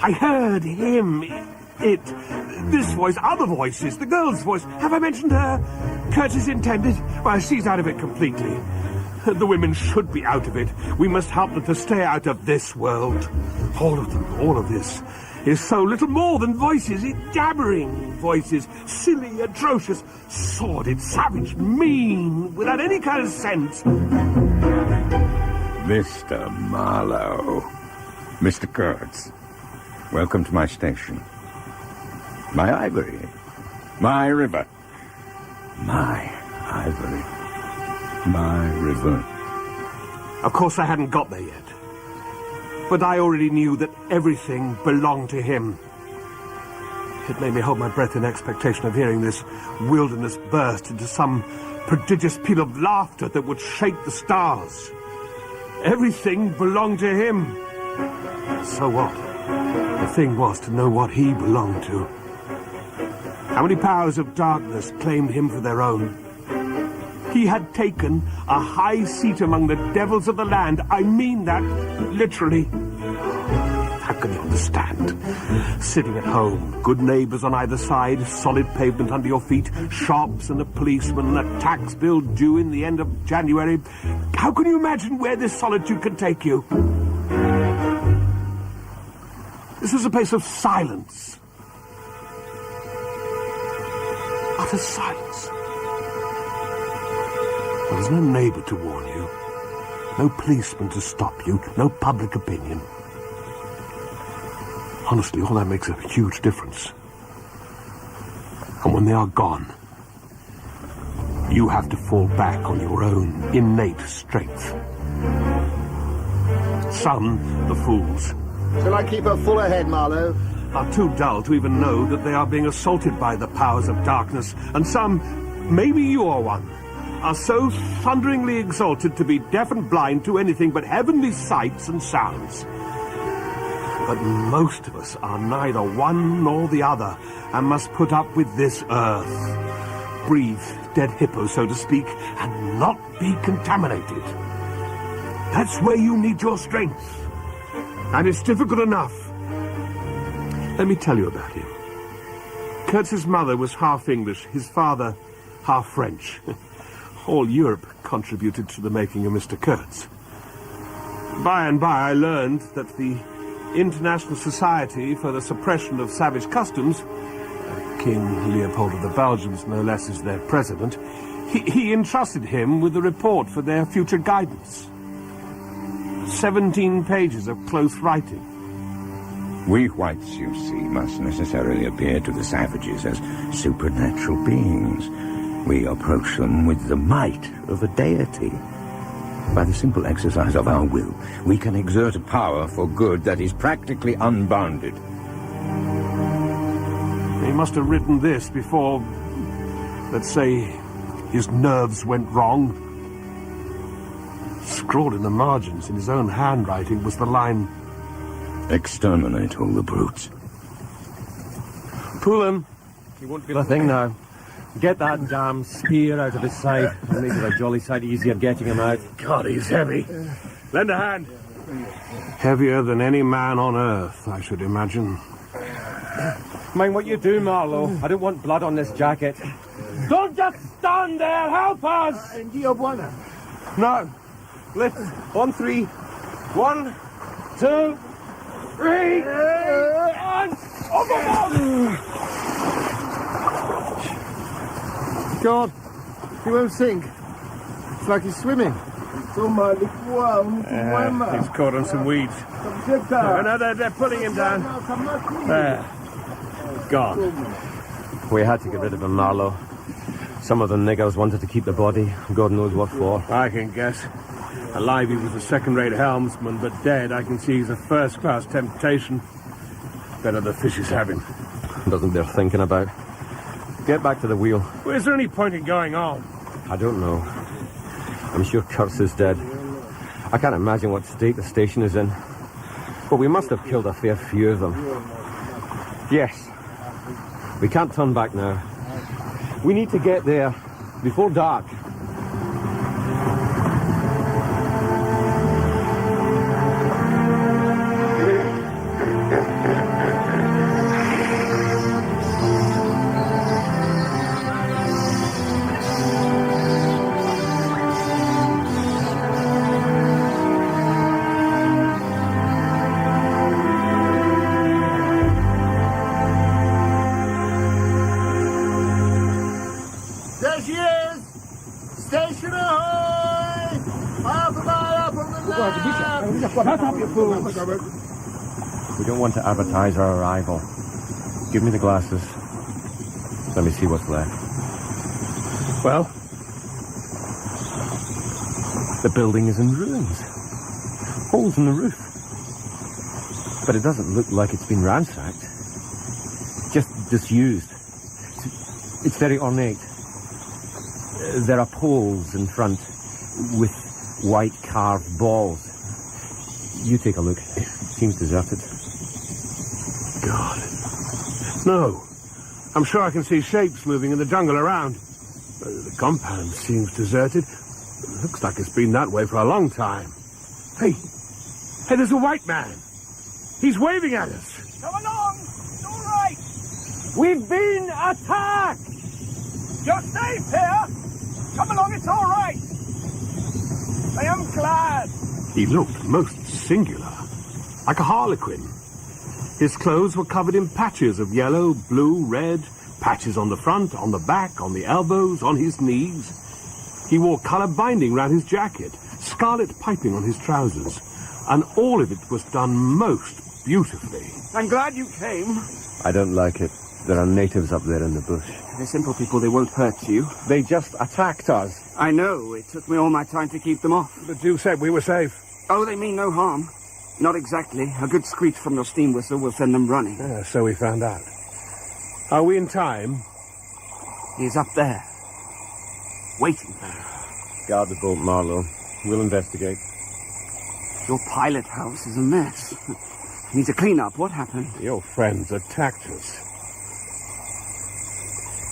[SPEAKER 2] I heard him, this voice, other voices, the girl's voice. Have I mentioned her? Curtis intended. Well, she's out of it completely. The women should be out of it. We must help them to stay out of this world. All of them, all of this, is so little more than voices, jabbering voices, silly, atrocious, sordid, savage, mean, without any kind of sense.
[SPEAKER 9] Mr. Marlow, Mr. Kurtz, welcome to my station. My ivory, my river, my ivory, my river.
[SPEAKER 2] Of course, I hadn't got there yet. But I already knew that everything belonged to him. It made me hold my breath in expectation of hearing this wilderness burst into some prodigious peal of laughter that would shake the stars. Everything belonged to him. So what? The thing was to know what he belonged to. How many powers of darkness claimed him for their own? He had taken a high seat among the devils of the land. I mean that literally. How can you understand? Sitting at home, good neighbours on either side, solid pavement under your feet, shops and a policeman, and a tax bill due in the end of January. How can you imagine where this solitude can take you? This was a place of silence. Utter silence. There was no neighbour to warn you, no policeman to stop you, no public opinion. Honestly, all that makes a huge difference. And when they are gone, you have to fall back on your own innate strength. Some, the fools,
[SPEAKER 3] Shall I keep a fuller head, Marlow?
[SPEAKER 2] are too dull to even know that they are being assaulted by the powers of darkness, and some, maybe you are one, are so thunderingly exalted to be deaf and blind to anything but heavenly sights and sounds. But most of us are neither one nor the other, and must put up with this earth, breathe dead hippos, so to speak, and not be contaminated. That's where you need your strength, and it's difficult enough. Let me tell you about him. Kurtz's mother was half English, his father half French. All Europe contributed to the making of Mr. Kurtz. By and by I learned that the International Society for the Suppression of Savage Customs, King Leopold of the Belgians no less is their president, he entrusted him with the report for their future guidance. 17 pages of close writing.
[SPEAKER 9] We whites, you see, must necessarily appear to the savages as supernatural beings. We approach them with the might of a deity. By the simple exercise of our will, we can exert a power for good that is practically unbounded.
[SPEAKER 2] He must have written this before, let's say, his nerves went wrong. Scrawled in the margins in his own handwriting was the line,
[SPEAKER 9] "Exterminate all the brutes."
[SPEAKER 2] "Pull him."
[SPEAKER 7] He won't feel a thing now. Get that damn spear out of his side. It'll make it a jolly sight easier getting him out.
[SPEAKER 2] God, he's heavy. Lend a hand. Heavier than any man on earth, I should imagine.
[SPEAKER 7] Mind what you do, Marlow. I don't want blood on this jacket. Don't just stand there! Help us!
[SPEAKER 2] No. Lift. On 3. 1, 2, 3. And overboard!
[SPEAKER 3] God, he won't sink. It's like he's swimming.
[SPEAKER 2] He's caught on some weeds. No, they're pulling him down. There. Gone.
[SPEAKER 7] We had to get rid of him, Marlow. Some of the niggers wanted to keep the body. God knows what for.
[SPEAKER 2] I can guess. Alive, he was a second-rate helmsman, but dead, I can see he's a first-class temptation. Better the fishes have him.
[SPEAKER 7] Doesn't bear thinking about. Get back to the wheel.
[SPEAKER 2] Well, is there any point in going on?
[SPEAKER 7] I don't know. I'm sure Kurtz is dead. I can't imagine what state the station is in. But we must have killed a fair few of them. Yes. We can't turn back now. We need to get there before dark.
[SPEAKER 3] There she is! Station ahoy! Half a mile up on the left!
[SPEAKER 7] We don't want to advertise our arrival. Give me the glasses. Let me see what's left.
[SPEAKER 2] Well?
[SPEAKER 7] The building is in ruins. Holes in the roof. But it doesn't look like it's been ransacked. Just disused. It's very ornate. There are poles in front with white carved balls. You take a look. It seems deserted.
[SPEAKER 2] God. No. I'm sure I can see shapes moving in the jungle around. The compound seems deserted. It looks like it's been that way for a long time. Hey, there's a white man. He's waving at us.
[SPEAKER 1] Come along! It's all right! We've been attacked! You're safe here! Come along, it's all right! I am glad!
[SPEAKER 2] He looked most singular, like a harlequin. His clothes were covered in patches of yellow, blue, red, patches on the front, on the back, on the elbows, on his knees. He wore colour binding round his jacket, scarlet piping on his trousers, and all of it was done most beautifully.
[SPEAKER 1] I'm glad you came.
[SPEAKER 7] I don't like it. There are natives up there in the bush.
[SPEAKER 1] They're simple people, they won't hurt you.
[SPEAKER 7] They just attacked us.
[SPEAKER 1] I know, it took me all my time to keep them off.
[SPEAKER 2] But you said we were safe.
[SPEAKER 1] Oh, they mean no harm. Not exactly. A good screech from your steam whistle will send them running.
[SPEAKER 2] Yeah, so we found out. Are we in time?
[SPEAKER 1] He's up there, waiting for you.
[SPEAKER 7] Guard the boat, Marlow. We'll investigate.
[SPEAKER 1] Your pilot house is a mess. Needs a clean-up. What happened?
[SPEAKER 2] Your friends attacked us.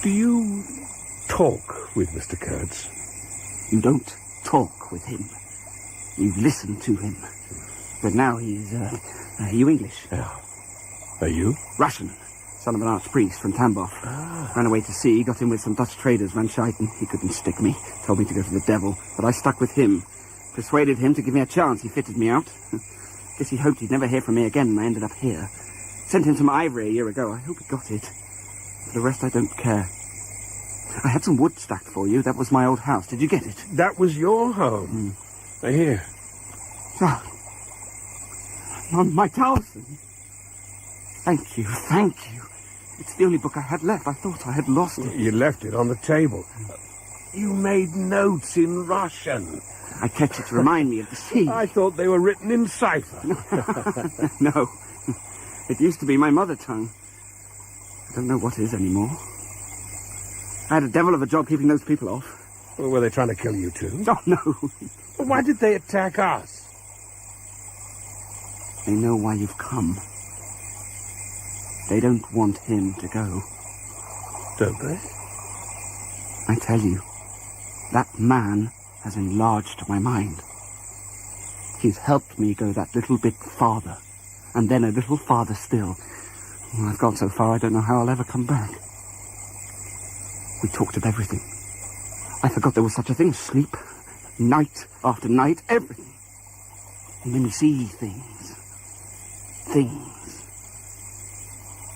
[SPEAKER 2] Do you talk with Mr. Kurtz?
[SPEAKER 1] You don't talk with him. You listen to him. But now he's, are you English?
[SPEAKER 2] Yeah. Are you?
[SPEAKER 1] Russian. Son of an archpriest from Tambov. Ran away to sea, got in with some Dutch traders, ran Scheiten. He couldn't stick me. Told me to go to the devil. But I stuck with him. Persuaded him to give me a chance. He fitted me out. Guess he hoped he'd never hear from me again, and I ended up here. Sent him some ivory a year ago. I hope he got it. For the rest, I don't care. I had some wood stacked for you. That was my old house. Did you get it?
[SPEAKER 2] That was your home. Here.
[SPEAKER 1] Oh. My talisman. Thank you, thank you. It's the only book I had left. I thought I had lost it.
[SPEAKER 2] You left it on the table. You made notes in Russian.
[SPEAKER 1] I kept it to remind me of the sea.
[SPEAKER 2] I thought they were written in cipher.
[SPEAKER 1] No. It used to be my mother tongue. I don't know what is anymore. I had a devil of a job keeping those people off.
[SPEAKER 2] Well, were they trying to kill you too?
[SPEAKER 1] Oh, no.
[SPEAKER 2] Well, why did they attack us?
[SPEAKER 1] They know why you've come. They don't want him to go.
[SPEAKER 2] Don't they?
[SPEAKER 1] I tell you, that man has enlarged my mind. He's helped me go that little bit farther, and then a little farther still. Well, I've gone so far I don't know how I'll ever come back. We talked of everything. I forgot there was such a thing as sleep. Night after night, everything. And then you see things.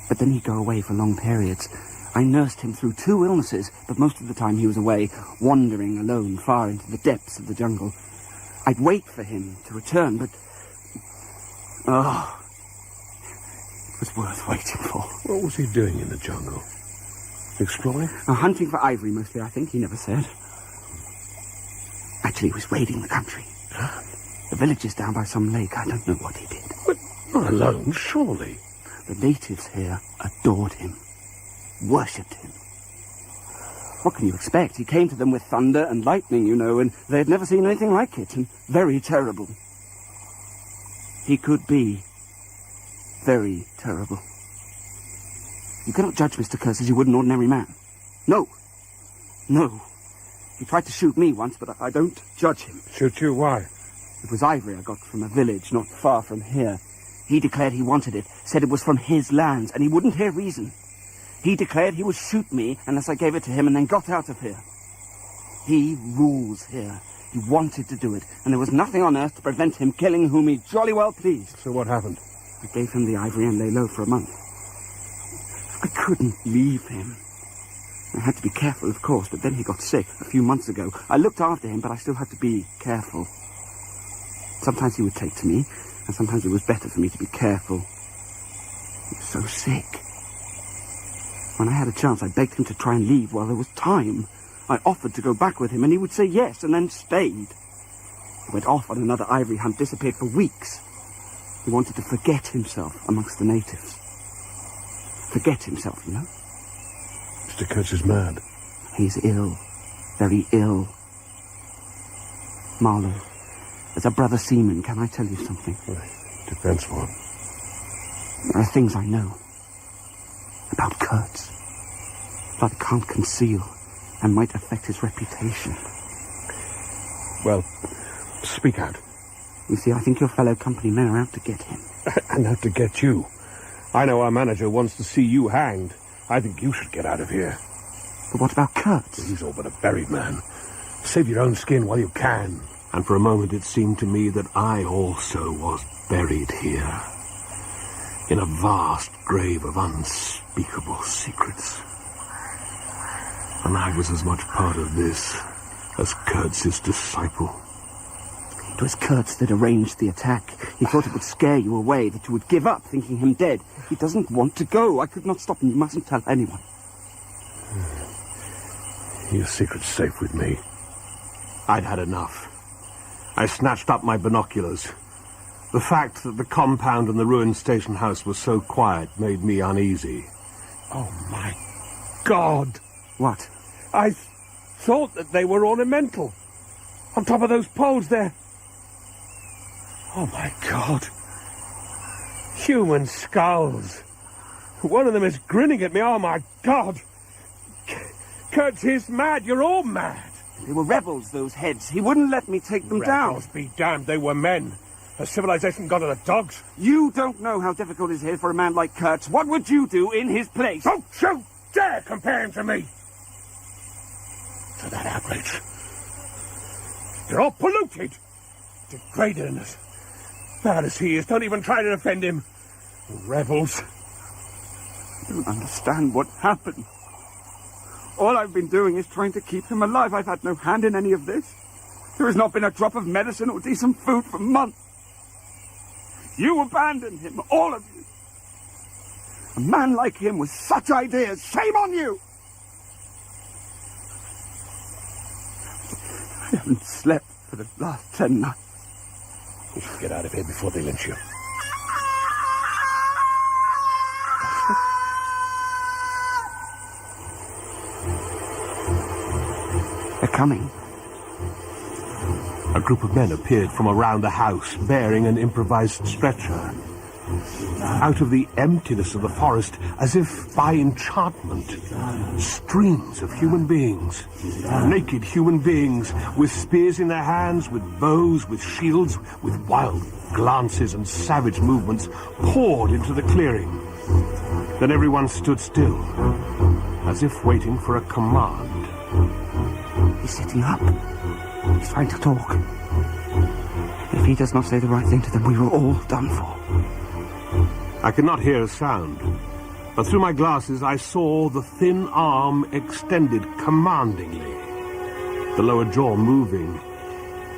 [SPEAKER 1] But then he'd go away for long periods. I nursed him through 2 illnesses, but most of the time he was away, wandering alone far into the depths of the jungle. I'd wait for him to return, but... Oh, it was worth waiting for.
[SPEAKER 2] What was he doing in the jungle? Exploring?
[SPEAKER 1] Hunting for ivory, mostly, I think. He never said. Actually, he was raiding the country. The villages down by some lake. I don't know what he did.
[SPEAKER 2] But not alone, surely.
[SPEAKER 1] The natives here adored him. Worshipped him. What can you expect? He came to them with thunder and lightning, you know, and they had never seen anything like it, and very terrible. He could be very terrible. You cannot judge Mr. Kurtz as you would an ordinary man. No. He tried to shoot me once, but I don't judge him.
[SPEAKER 2] Shoot you? Why?
[SPEAKER 1] It was ivory I got from a village not far from here. He declared he wanted it, said it was from his lands, and he wouldn't hear reason. He declared he would shoot me unless I gave it to him and then got out of here. He rules here. He wanted to do it, and there was nothing on earth to prevent him killing whom he jolly well pleased.
[SPEAKER 2] So what happened?
[SPEAKER 1] I gave him the ivory and lay low for a month. I couldn't leave him. I had to be careful, of course, but then he got sick a few months ago. I looked after him, but I still had to be careful. Sometimes he would take to me, and sometimes it was better for me to be careful. He was so sick. When I had a chance, I begged him to try and leave while there was time. I offered to go back with him, and he would say yes, and then stayed. He went off on another ivory hunt, disappeared for weeks. He wanted to forget himself amongst the natives. Forget himself, you know?
[SPEAKER 2] Mr. Kurtz is mad.
[SPEAKER 1] He's ill. Very ill. Marlow, as a brother seaman, can I tell you something?
[SPEAKER 2] Depends what.
[SPEAKER 1] There are things I know about Kurtz that I can't conceal. and might affect his reputation.
[SPEAKER 2] Well, speak out.
[SPEAKER 1] You see, I think your fellow company men are out to get him.
[SPEAKER 2] And out to get you. I know our manager wants to see you hanged. I think you should get out of here.
[SPEAKER 1] But what about Kurtz?
[SPEAKER 2] He's all but a buried man. Save your own skin while you can. And for a moment it seemed to me that I also was buried here, in a vast grave of unspeakable secrets. And I was as much part of this as Kurtz's disciple.
[SPEAKER 1] It was Kurtz that arranged the attack. He thought it would scare you away, that you would give up, thinking him dead. He doesn't want to go. I could not stop him. You mustn't tell anyone.
[SPEAKER 2] Your secret's safe with me. I'd had enough. I snatched up my binoculars. The fact that the compound and the ruined station house was so quiet made me uneasy. Oh, my God!
[SPEAKER 1] What?
[SPEAKER 2] I thought that they were ornamental. On top of those poles there. Oh, my God. Human skulls. One of them is grinning at me. Oh, my God. Kurtz is mad. You're all mad.
[SPEAKER 1] They were rebels, those heads. He wouldn't let me take them down.
[SPEAKER 2] Rebels be damned. They were men. Has civilization gone to the dogs?
[SPEAKER 1] You don't know how difficult it is here for a man like Kurtz. What would you do in his place?
[SPEAKER 2] Don't you dare compare him to me! To that outrage. You're all polluted. Degraded and as bad as he is. Don't even try to defend him. Rebels.
[SPEAKER 1] You don't understand what happened. All I've been doing is trying to keep him alive. I've had no hand in any of this. There has not been a drop of medicine or decent food for months. You abandoned him, all of you. A man like him with such ideas, shame on you! I haven't slept for the last 10 nights.
[SPEAKER 2] You should get out of here before they lynch you.
[SPEAKER 1] They're coming.
[SPEAKER 2] A group of men appeared from around the house, bearing an improvised stretcher. Out of the emptiness of the forest, as if by enchantment, streams of human beings, naked human beings, with spears in their hands, with bows, with shields, with wild glances and savage movements, poured into the clearing. Then everyone stood still, as if waiting for a command.
[SPEAKER 1] He's sitting up. He's trying to talk. If he does not say the right thing to them, we were all done for.
[SPEAKER 2] I could not hear a sound, but through my glasses I saw the thin arm extended commandingly, the lower jaw moving,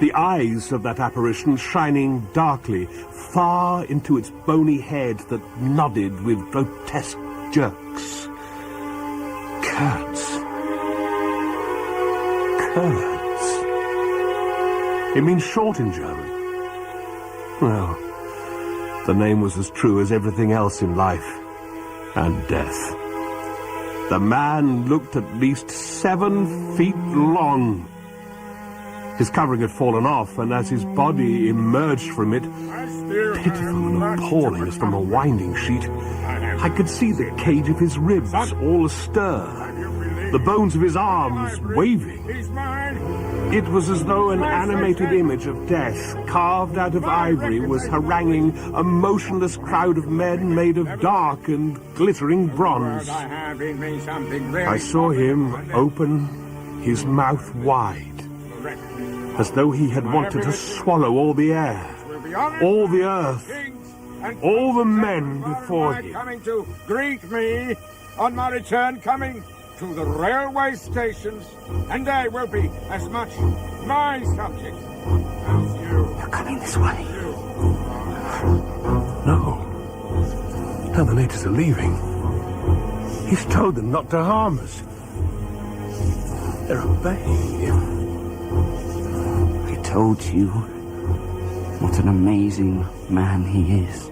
[SPEAKER 2] the eyes of that apparition shining darkly far into its bony head that nodded with grotesque jerks. Kurtz. Kurtz. It means short in German. Well, the name was as true as everything else in life and death. The man looked at least 7 feet long. His covering had fallen off, and as his body emerged from it, pitiful and appalling as from a winding sheet, I could see the cage of his ribs all astir, the bones of his arms waving. It was as though an animated image of death, carved out of ivory, was haranguing a motionless crowd of men made of dark and glittering bronze. I saw him open his mouth wide, as though he had wanted to swallow all the air, all the earth, all the men before him.
[SPEAKER 10] Coming to greet me on my return, coming to the railway stations, and they will be as much my subjects as you.
[SPEAKER 1] They're coming this way.
[SPEAKER 2] No. Now the natives are leaving. He's told them not to harm us. They're obeying him.
[SPEAKER 1] I told you what an amazing man he is.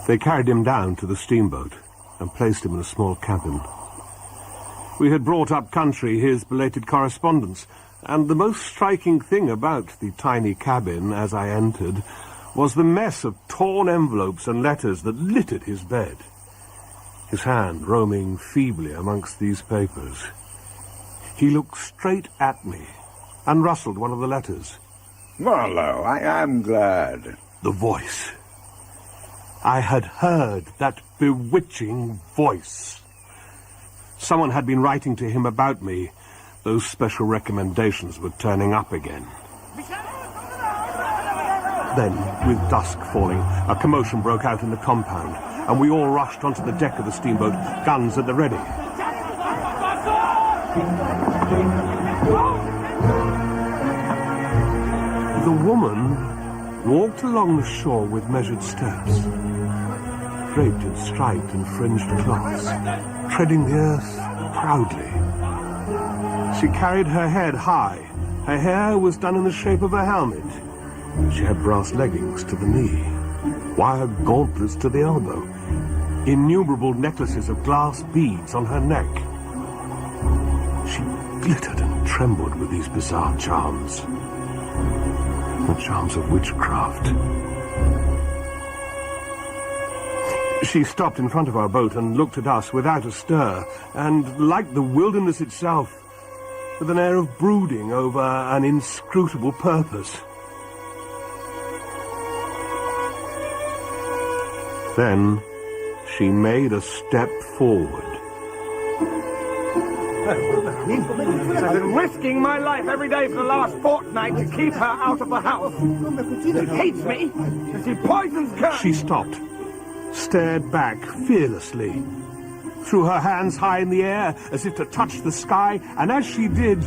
[SPEAKER 2] They carried him down to the steamboat and placed him in a small cabin. We had brought up country his belated correspondence, and the most striking thing about the tiny cabin as I entered was the mess of torn envelopes and letters that littered his bed. His hand roaming feebly amongst these papers. He looked straight at me and rustled one of the letters.
[SPEAKER 9] Marlow, I am glad.
[SPEAKER 2] The voice. I had heard that bewitching voice. Someone had been writing to him about me. Those special recommendations were turning up again. Then, with dusk falling, a commotion broke out in the compound, and we all rushed onto the deck of the steamboat, guns at the ready. The woman walked along the shore with measured steps, draped in striped and fringed cloths, treading the earth proudly. She carried her head high. Her hair was done in the shape of a helmet. She had brass leggings to the knee, wire gauntlets to the elbow, innumerable necklaces of glass beads on her neck. She glittered and trembled with these bizarre charms, the charms of witchcraft. She stopped in front of our boat and looked at us without a stir, and, like the wilderness itself, with an air of brooding over an inscrutable purpose. Then she made a step forward.
[SPEAKER 10] I've been risking my life every day for the last fortnight to keep her out of the house. She hates me, and she poisons Kurtz.
[SPEAKER 2] She stopped, stared back fearlessly, threw her hands high in the air as if to touch the sky, and as she did,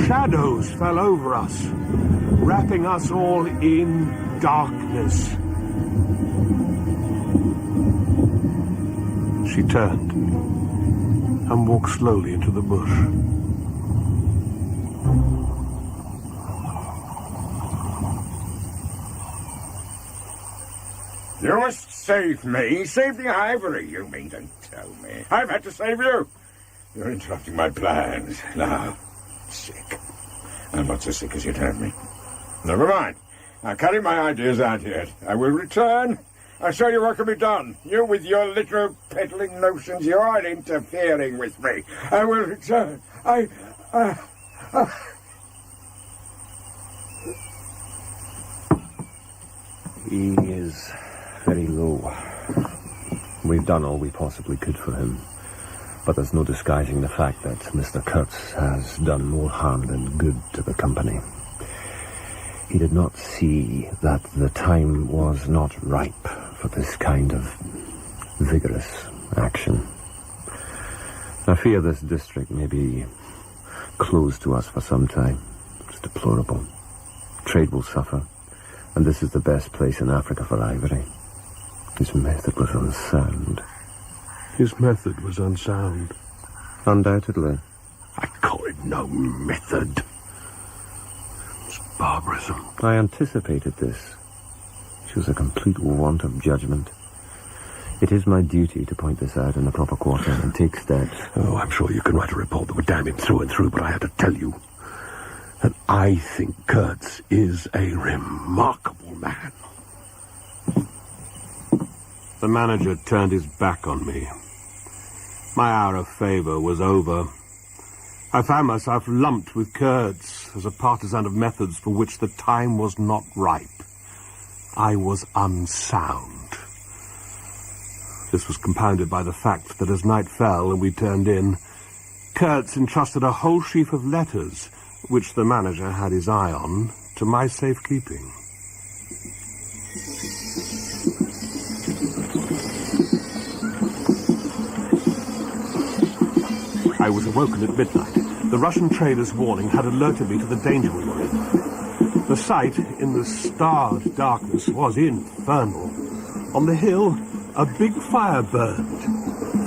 [SPEAKER 2] shadows fell over us, wrapping us all in darkness. She turned and walked slowly into the bush.
[SPEAKER 9] You must save me. Save the ivory, you mean to tell me. I've had to save you. You're interrupting my plans. Now, sick. I'm not so sick as you'd have me. Never mind. I'll carry my ideas out yet. I will return. I'll show you what can be done. You with your little peddling notions, you're interfering with me. I will return.
[SPEAKER 7] He is very low. We've done all we possibly could for him. But there's no disguising the fact that Mr. Kurtz has done more harm than good to the company. He did not see that the time was not ripe for this kind of vigorous action. I fear this district may be closed to us for some time. It's deplorable. Trade will suffer, and this is the best place in Africa for ivory. His method was unsound.
[SPEAKER 2] His method was unsound.
[SPEAKER 7] Undoubtedly.
[SPEAKER 2] I call it no method. It's barbarism.
[SPEAKER 7] I anticipated this. She was a complete want of judgment. It is my duty to point this out in the proper quarter and take steps.
[SPEAKER 2] Oh, I'm sure you can write a report that would damn him through and through, but I had to tell you that I think Kurtz is a remarkable man. The manager turned his back on me. My hour of favor was over. I found myself lumped with Kurtz as a partisan of methods for which the time was not ripe. I was unsound. This was compounded by the fact that as night fell and we turned in, Kurtz entrusted a whole sheaf of letters, which the manager had his eye on, to my safekeeping. I was awoken at midnight. The Russian trader's warning had alerted me to the danger we were in. The sight, in the starred darkness, was infernal. On the hill, a big fire burned.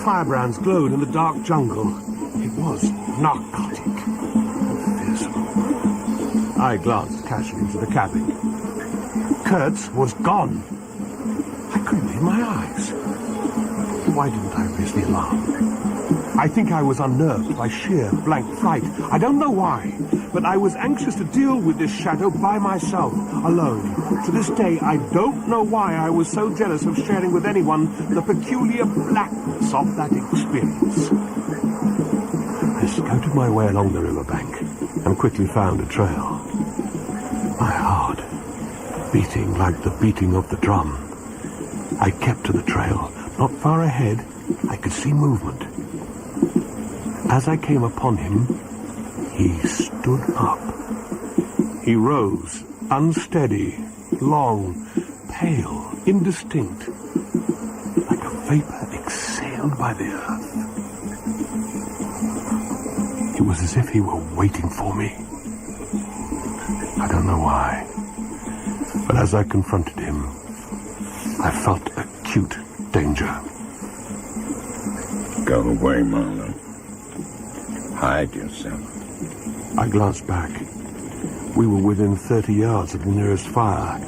[SPEAKER 2] Firebrands glowed in the dark jungle. It was narcotic and fearsome. I glanced casually into the cabin. Kurtz was gone. I couldn't believe my eyes. Why didn't I raise the alarm? I think I was unnerved by sheer blank fright. I don't know why, but I was anxious to deal with this shadow by myself, alone. To this day, I don't know why I was so jealous of sharing with anyone the peculiar blackness of that experience. I scouted my way along the riverbank and quickly found a trail. My heart beating like the beating of the drum. I kept to the trail. Not far ahead, I could see movement. As I came upon him, he stood up. He rose, unsteady, long, pale, indistinct, like a vapor exhaled by the earth. It was as if he were waiting for me. I don't know why, but as I confronted him, I felt acute danger.
[SPEAKER 9] Go away, Marlow. Hide yourself.
[SPEAKER 2] I glanced back. We were within 30 yards of the nearest fire.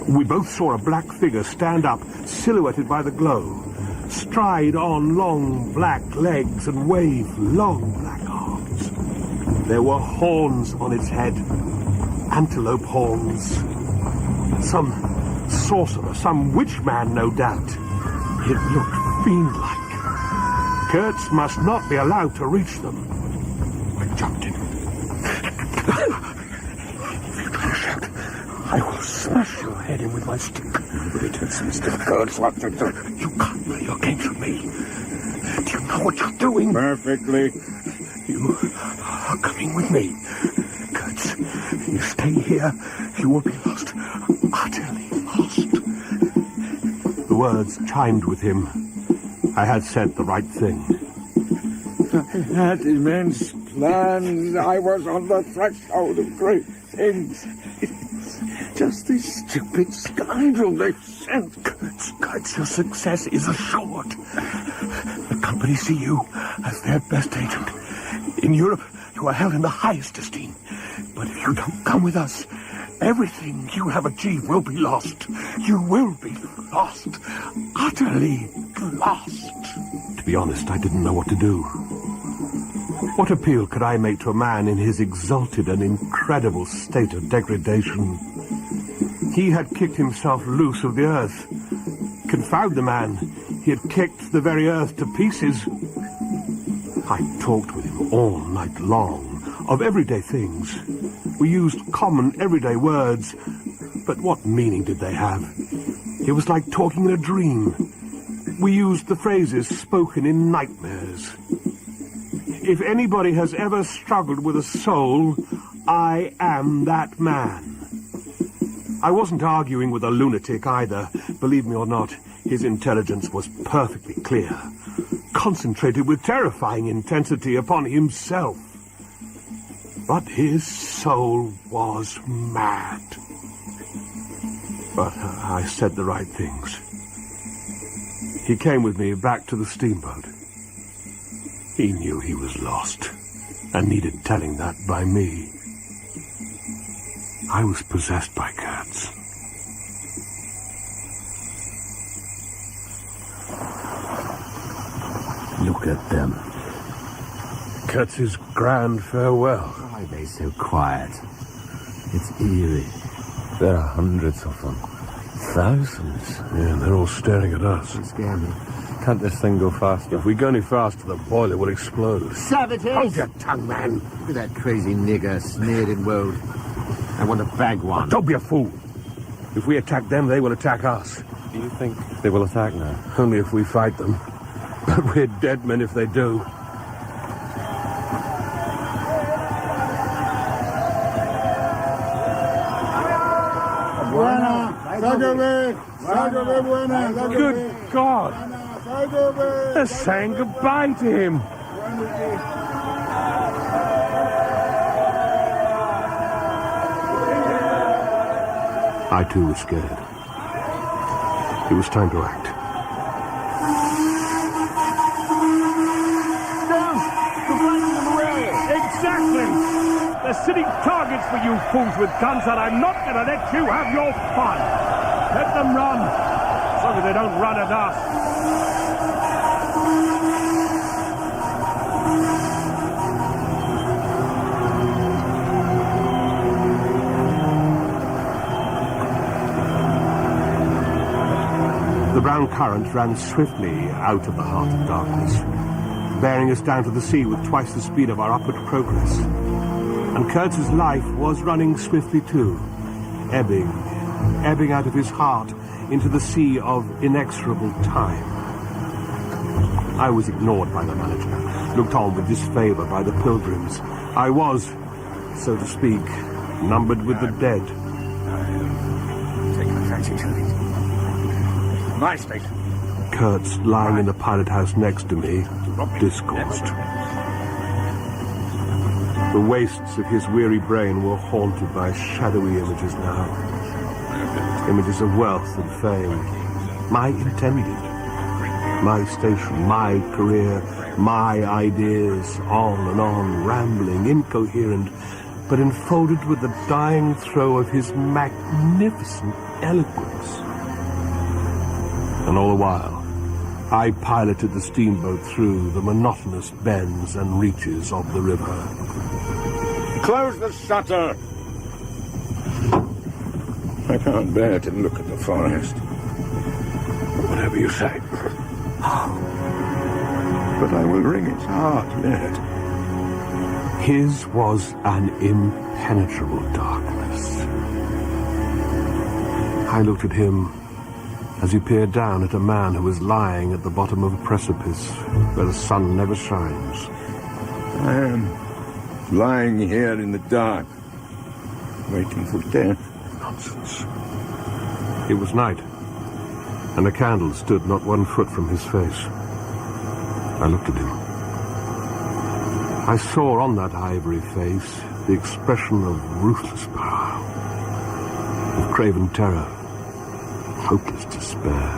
[SPEAKER 2] We both saw a black figure stand up, silhouetted by the glow, stride on long black legs and wave long black arms. There were horns on its head, antelope horns. Some sorcerer, some witch man, no doubt. It looked fiend-like. Kurtz must not be allowed to reach them. I jumped in. If you try to shout, I will smash your head in with my stick.
[SPEAKER 9] Nobody tells Mr. Kurtz what to do.
[SPEAKER 2] You can't play your games with me. Do you know what you're doing?
[SPEAKER 9] Perfectly.
[SPEAKER 2] You are coming with me. Kurtz, you stay here, you will be lost. Utterly lost. The words chimed with him. I had said the right thing.
[SPEAKER 10] I had immense plans. I was on the threshold of great things. It's just this stupid scoundrel they've sent.
[SPEAKER 2] Kurtz, your success is assured. The company see you as their best agent. In Europe, you are held in the highest esteem. But if you don't come with us, everything you have achieved will be lost. You will be lost. Utterly lost. To be honest, I didn't know what to do. What appeal could I make to a man in his exalted and incredible state of degradation? He had kicked himself loose of the earth. Confound the man. He had kicked the very earth to pieces. I talked with him all night long of everyday things. We used common everyday words, but what meaning did they have? It was like talking in a dream. We used the phrases spoken in nightmares. If anybody has ever struggled with a soul, I am that man. I wasn't arguing with a lunatic either. Believe me or not, his intelligence was perfectly clear, concentrated with terrifying intensity upon himself. But his soul was mad. But I said the right things. He came with me back to the steamboat. He knew he was lost, and needed telling that by me. I was possessed by Kurtz.
[SPEAKER 11] Look at them.
[SPEAKER 2] Kurtz's grand farewell.
[SPEAKER 11] Why are they so quiet? It's eerie. There are hundreds of them. Thousands.
[SPEAKER 2] Yeah, and they're all staring at us.
[SPEAKER 11] Don't scare me. Can't this thing go faster?
[SPEAKER 2] If we go any faster, the boiler will explode.
[SPEAKER 3] Savages!
[SPEAKER 2] Hold your tongue, man.
[SPEAKER 3] Look at that crazy nigger smeared in woad. I want to bag one.
[SPEAKER 2] Don't be a fool. If we attack them, they will attack us.
[SPEAKER 11] Do you think they will attack now?
[SPEAKER 2] Only if we fight them. But we're dead men if they do. Good God! They're saying goodbye to him. I too was scared. It was time to act. Exactly! They're sitting targets for you fools with guns, and I'm not going to let you have your fun. Let them run, as long as they don't run at us. The brown current ran swiftly out of the heart of darkness, bearing us down to the sea with twice the speed of our upward progress. And Kurtz's life was running swiftly too, ebbing out of his heart into the sea of inexorable time. I was ignored by the manager, looked on with disfavor by the pilgrims. I was, so to speak, numbered with the dead.
[SPEAKER 10] Taking a fancy to it. My space.
[SPEAKER 2] Kurtz, lying in the pilot house next to me, discoursed. The wastes of his weary brain were haunted by shadowy images now. Images of wealth and fame. My intended. My station, my career, my ideas, on and on, rambling, incoherent, but enfolded with the dying throe of his magnificent eloquence. And all the while, I piloted the steamboat through the monotonous bends and reaches of the river.
[SPEAKER 10] Close the shutter!
[SPEAKER 9] I can't bear to look at the forest.
[SPEAKER 10] Whatever you say.
[SPEAKER 9] But I will wring its heart yet.
[SPEAKER 2] His was an impenetrable darkness. I looked at him as he peered down at a man who was lying at the bottom of a precipice where the sun never shines.
[SPEAKER 9] I am lying here in the dark, waiting for death.
[SPEAKER 2] Nonsense. It was night, and a candle stood not 1 foot from his face. I looked at him. I saw on that ivory face the expression of ruthless power, of craven terror, hopeless despair.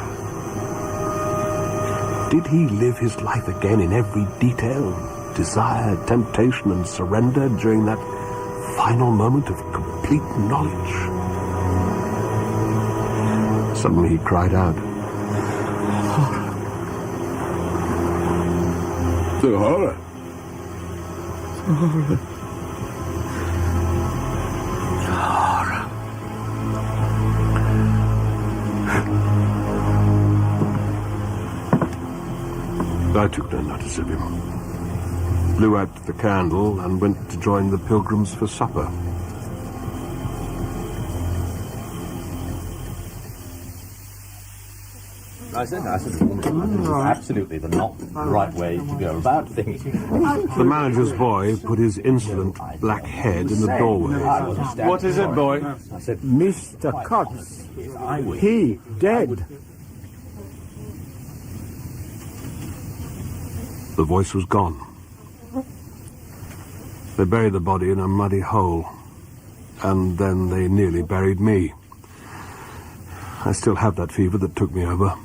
[SPEAKER 2] Did he live his life again in every detail? Desire, temptation, and surrender during that final moment of complete knowledge? Suddenly he cried out,
[SPEAKER 9] The horror.
[SPEAKER 2] The horror. I took no notice of him. Blew out the candle and went to join the pilgrims for supper.
[SPEAKER 12] I said this is absolutely not the right way to go about things.
[SPEAKER 2] The manager's boy put his insolent black head in the doorway.
[SPEAKER 6] What is it, boy?
[SPEAKER 12] I said,
[SPEAKER 10] Mr. Kurtz. He dead.
[SPEAKER 2] The voice was gone. They buried the body in a muddy hole, and then they nearly buried me. I still have that fever that took me over.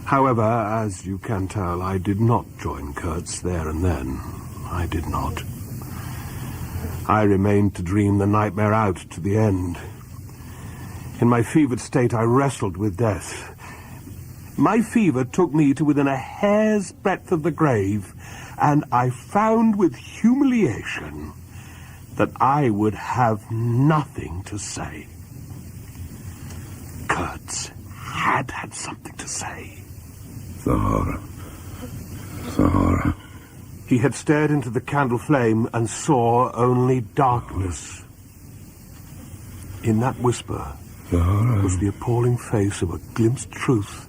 [SPEAKER 2] However, as you can tell, I did not join Kurtz there and then. I did not. I remained to dream the nightmare out to the end. In my fevered state, I wrestled with death. My fever took me to within a hair's breadth of the grave, and I found with humiliation that I would have nothing to say. Kurtz had something to say.
[SPEAKER 9] The horror. The horror.
[SPEAKER 2] He had stared into the candle flame and saw only darkness. In that whisper was the appalling face of a glimpsed truth.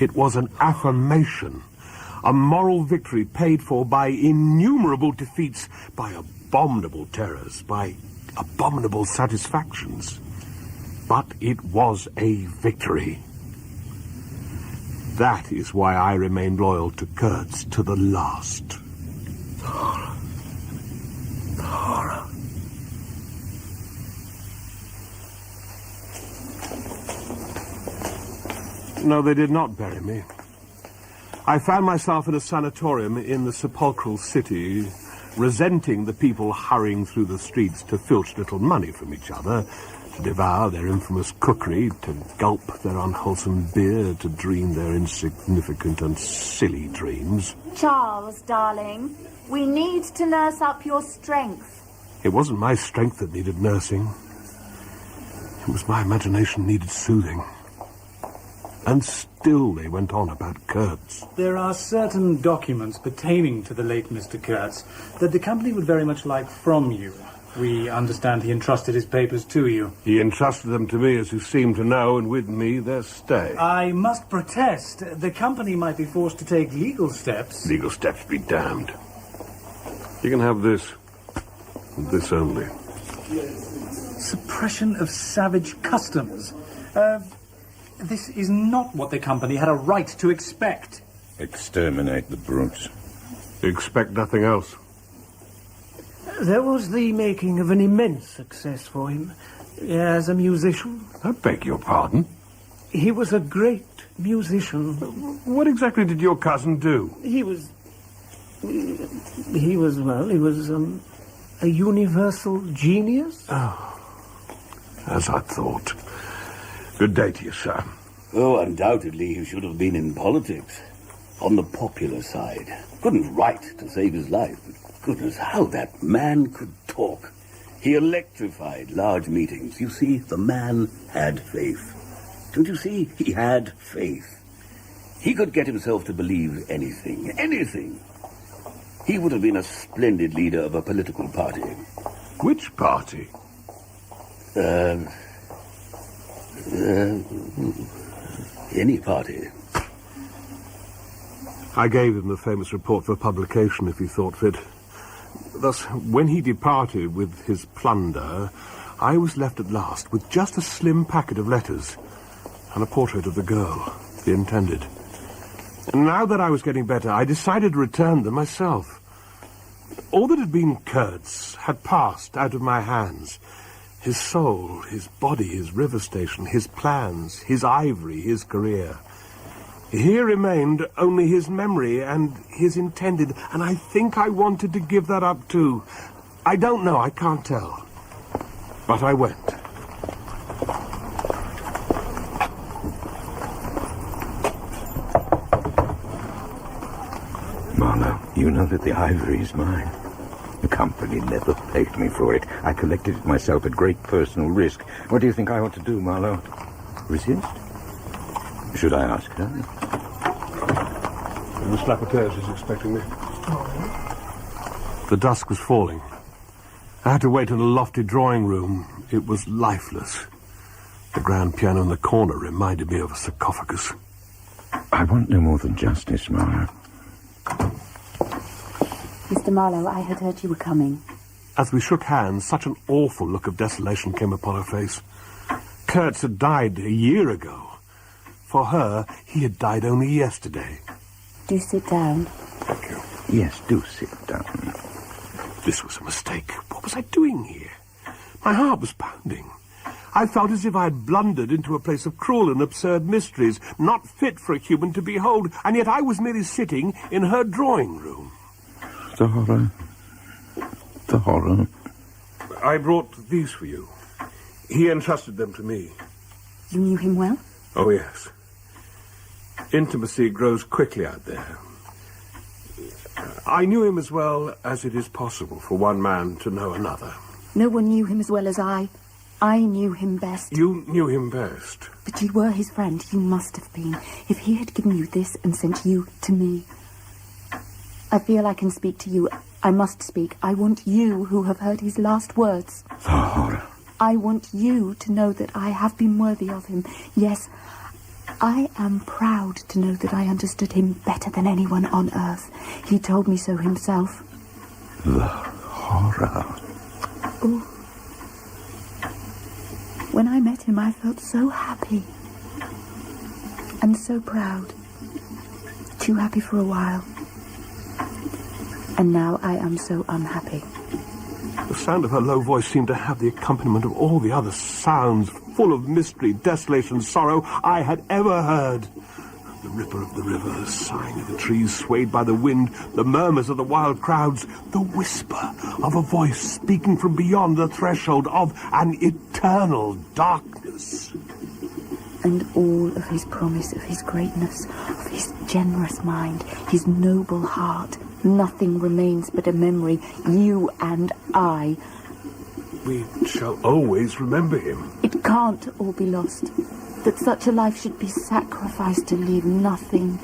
[SPEAKER 2] It was an affirmation, a moral victory paid for by innumerable defeats, by abominable terrors, by abominable satisfactions. But it was a victory. That is why I remained loyal to Kurtz to the last.
[SPEAKER 9] The horror. The horror.
[SPEAKER 2] No, they did not bury me. I found myself in a sanatorium in the sepulchral city, resenting the people hurrying through the streets to filch little money from each other, to devour their infamous cookery, to gulp their unwholesome beer, to dream their insignificant and silly dreams.
[SPEAKER 5] Charles, darling, we need to nurse up your strength.
[SPEAKER 2] It wasn't my strength that needed nursing. It was my imagination needed soothing. And still they went on about Kurtz.
[SPEAKER 13] There are certain documents pertaining to the late Mr. Kurtz that the company would very much like from you. We understand he entrusted his papers to you.
[SPEAKER 2] He entrusted them to me, as you seem to know, and with me their stay.
[SPEAKER 13] I must protest. The company might be forced to take legal steps.
[SPEAKER 2] Legal steps be damned. You can have this. And this only.
[SPEAKER 13] Suppression of savage customs. This is not what the company had a right to expect.
[SPEAKER 9] Exterminate the brutes.
[SPEAKER 2] Expect nothing else.
[SPEAKER 4] There was the making of an immense success for him as a musician.
[SPEAKER 2] I beg your pardon?
[SPEAKER 4] He was a great musician.
[SPEAKER 2] What exactly did your cousin do?
[SPEAKER 4] He was a universal genius.
[SPEAKER 2] Oh, as I thought. Good day to you, sir.
[SPEAKER 14] Oh, undoubtedly he should have been in politics. On the popular side. Couldn't write to save his life, but goodness, how that man could talk. He electrified large meetings. You see, the man had faith. Don't you see? He had faith. He could get himself to believe anything. Anything. He would have been a splendid leader of a political party.
[SPEAKER 2] Which party?
[SPEAKER 14] Any party.
[SPEAKER 2] I gave him the famous report for publication if he thought fit. Thus, when he departed with his plunder, I was left at last with just a slim packet of letters and a portrait of the girl, the intended. And now that I was getting better, I decided to return them myself. All that had been Kurtz had passed out of my hands. His soul, his body, his river station, his plans, his ivory, his career. Here remained only his memory and his intended, and I think I wanted to give that up too. I don't know, I can't tell. But I went.
[SPEAKER 9] Marlow, you know that the ivory is mine. The company never paid me for it. I collected it myself at great personal risk. What do you think I ought to do, Marlow? Resist? Should I ask her?
[SPEAKER 2] Miss Lapotaire is expecting me. The dusk was falling. I had to wait in a lofty drawing room. It was lifeless. The grand piano in the corner reminded me of a sarcophagus.
[SPEAKER 9] I want no more than justice, Marlow.
[SPEAKER 5] Mr. Marlow, I had heard you were coming.
[SPEAKER 2] As we shook hands, such an awful look of desolation came upon her face. Kurtz had died a year ago. For her, he had died only yesterday.
[SPEAKER 5] Do sit down.
[SPEAKER 2] Thank you.
[SPEAKER 9] Yes, do sit down.
[SPEAKER 2] This was a mistake. What was I doing here? My heart was pounding. I felt as if I had blundered into a place of cruel and absurd mysteries, not fit for a human to behold, and yet I was merely sitting in her drawing room.
[SPEAKER 9] The horror. The horror.
[SPEAKER 2] I brought these for you. He entrusted them to me.
[SPEAKER 5] You knew him well?
[SPEAKER 2] Oh, yes. Intimacy grows quickly out there. I knew him as well as it is possible for one man to know another.
[SPEAKER 5] No one knew him as well as I. I knew him best.
[SPEAKER 2] You knew him best.
[SPEAKER 5] But you were his friend. You must have been. If he had given you this and sent you to me. I feel I can speak to you. I must speak. I want you who have heard his last words.
[SPEAKER 9] The horror.
[SPEAKER 5] I want you to know that I have been worthy of him. Yes, I am proud to know that I understood him better than anyone on earth. He told me so himself.
[SPEAKER 9] The horror.
[SPEAKER 5] Oh. When I met him, I felt so happy. And so proud. Too happy for a while. And now I am so unhappy.
[SPEAKER 2] The sound of her low voice seemed to have the accompaniment of all the other sounds, full of mystery, desolation, sorrow, I had ever heard. The ripper of the river, sighing of the trees swayed by the wind, the murmurs of the wild crowds, the whisper of a voice speaking from beyond the threshold of an eternal darkness.
[SPEAKER 15] And all of his promise of his greatness, of his generous mind, his noble heart, nothing remains but a memory, you and I.
[SPEAKER 2] We shall always remember him.
[SPEAKER 15] It can't all be lost. That such a life should be sacrificed to leave nothing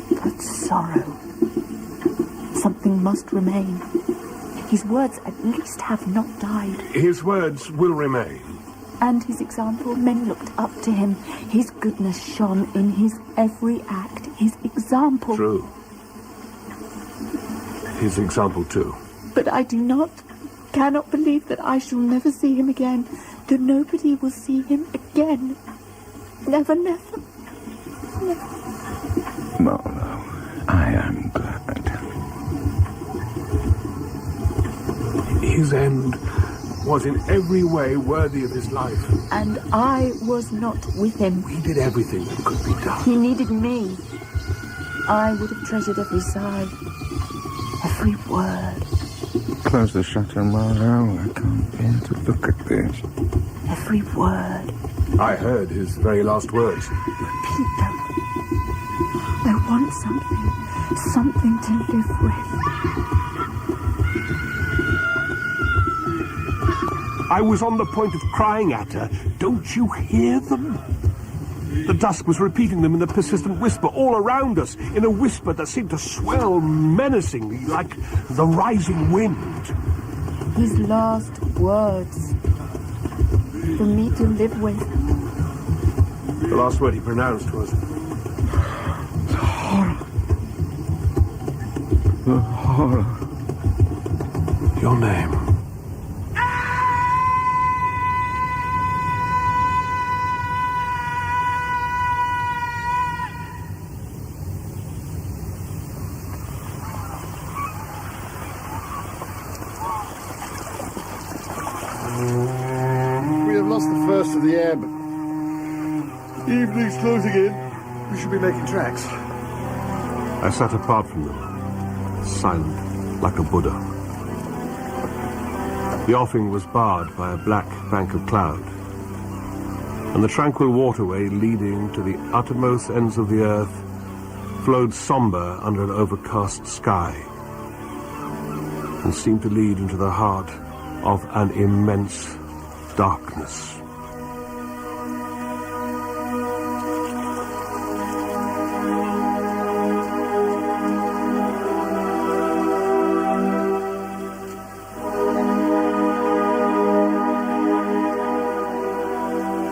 [SPEAKER 15] but sorrow. Something must remain. His words at least have not died.
[SPEAKER 2] His words will remain.
[SPEAKER 15] And his example, men looked up to him. His goodness shone in his every act. His example.
[SPEAKER 2] True. His example too.
[SPEAKER 15] But I cannot believe that I shall never see him again. That nobody will see him again. Never, never, never.
[SPEAKER 9] Marlow, I am glad.
[SPEAKER 2] His end was in every way worthy of his life.
[SPEAKER 15] And I was not with him.
[SPEAKER 2] We did everything that could be done.
[SPEAKER 15] He needed me. I would have treasured every sigh, every word.
[SPEAKER 9] Close the shutter, Marlow. I can't bear to look at this.
[SPEAKER 15] Every word.
[SPEAKER 2] I heard his very last words.
[SPEAKER 15] Repeat them. I want something to live with.
[SPEAKER 2] I was on the point of crying at her. Don't you hear them? The dusk was repeating them in a persistent whisper all around us, in a whisper that seemed to swell menacingly like the rising wind.
[SPEAKER 15] His last words. For me to live with.
[SPEAKER 2] The last word he pronounced was...
[SPEAKER 9] The horror. The horror.
[SPEAKER 2] Your name.
[SPEAKER 3] Of the air, but evening's closing in. We should be making tracks.
[SPEAKER 2] I sat apart from them, silent, like a Buddha. The offing was barred by a black bank of cloud, and the tranquil waterway leading to the uttermost ends of the earth flowed somber under an overcast sky, and seemed to lead into the heart of an immense darkness.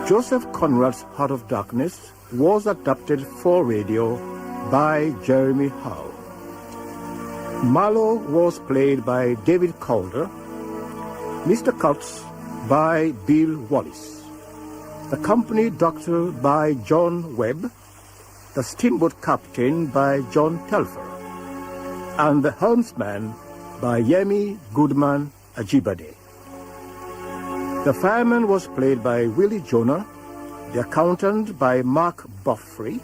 [SPEAKER 3] Joseph Conrad's Heart of Darkness was adapted for radio by Jeremy Howe. Marlow was played by David Calder, Mr. Kurtz by Bill Wallace, the company doctor by John Webb, the steamboat captain by John Telfer, and the helmsman by Yemi Goodman Ajibade. The fireman was played by Willie Jonah, the accountant by Mark Boffrey,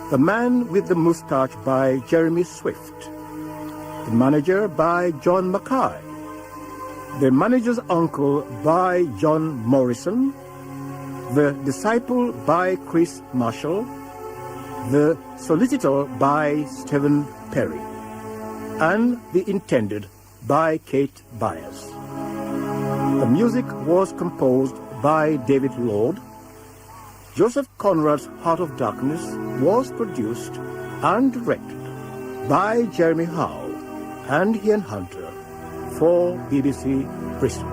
[SPEAKER 3] the man with the moustache by Jeremy Swift, the manager by John Mackay, the manager's uncle by John Morrison, the disciple by Chris Marshall, the solicitor by Stephen Perry, and the intended by Kate Byers. The music was composed by David Lord. Joseph Conrad's Heart of Darkness was produced and directed by Jeremy Howe and Ian Hunter for BBC Bristol.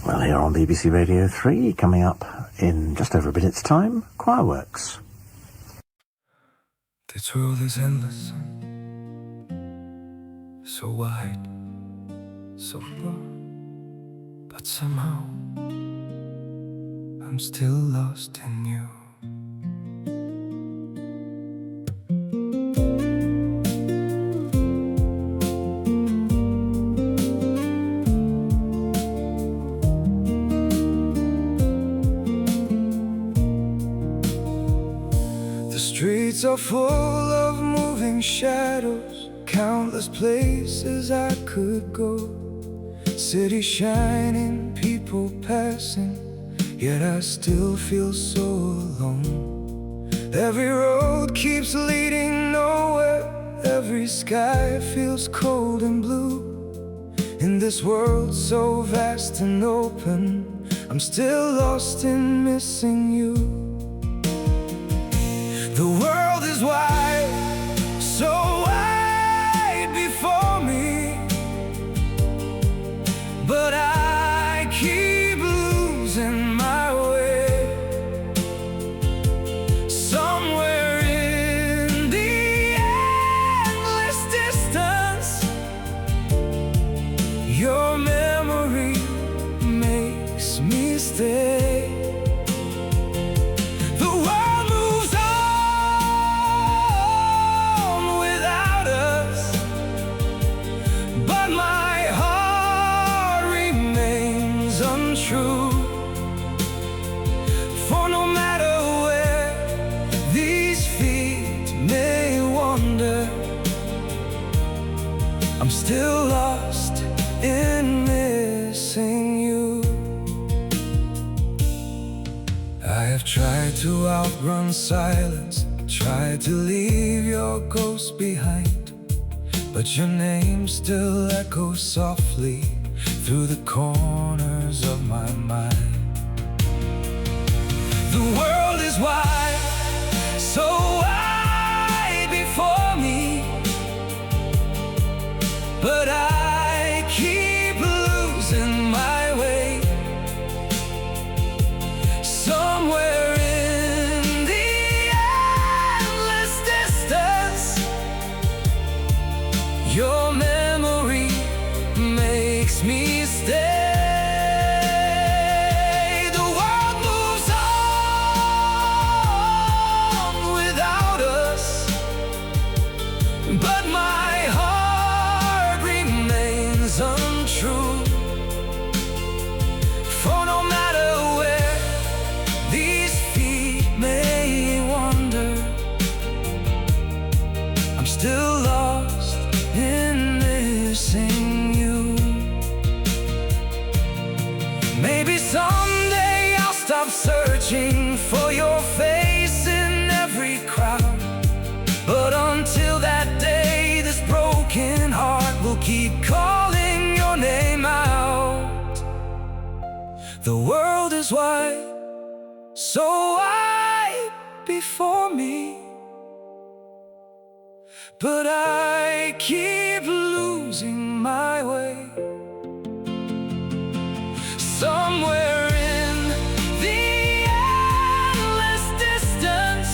[SPEAKER 12] Well, here on BBC Radio 3, coming up in just over a minute's time, Choirworks.
[SPEAKER 16] This world is endless, so wide. sober, but somehow I'm still lost in you. The streets are full of moving shadows, countless places I could go. City shining, people passing, yet I still feel so alone. Every road keeps leading nowhere, every sky feels cold and blue. In this world so vast and open, I'm still lost in missing you. The world is wide, so wide before me, but I keep losing my way. Somewhere in the endless distance, your memory makes me stay. For no matter where these feet may wander, I'm still lost in missing you. I have tried to outrun silence, tried to leave your ghost behind, but your name still echoes softly through the corners of my mind. The world is wide, so wide before me, but I keep losing my way. Somewhere in the endless distance, your memory makes me stay. Still lost in missing you. Maybe someday I'll stop searching for your face in every crowd, but until that day, this broken heart will keep calling your name out. The world is wide, so wide before me, but I keep losing my way. Somewhere in the endless distance,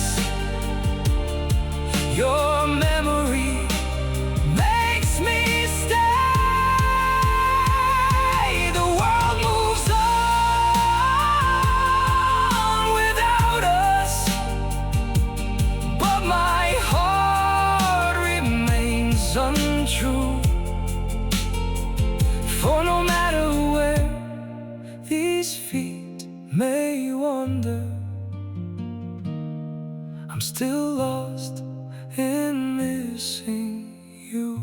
[SPEAKER 16] your memory makes me stay. The world moves on without us, but my heart untrue. For no matter where these feet may wander, I'm still lost in missing you.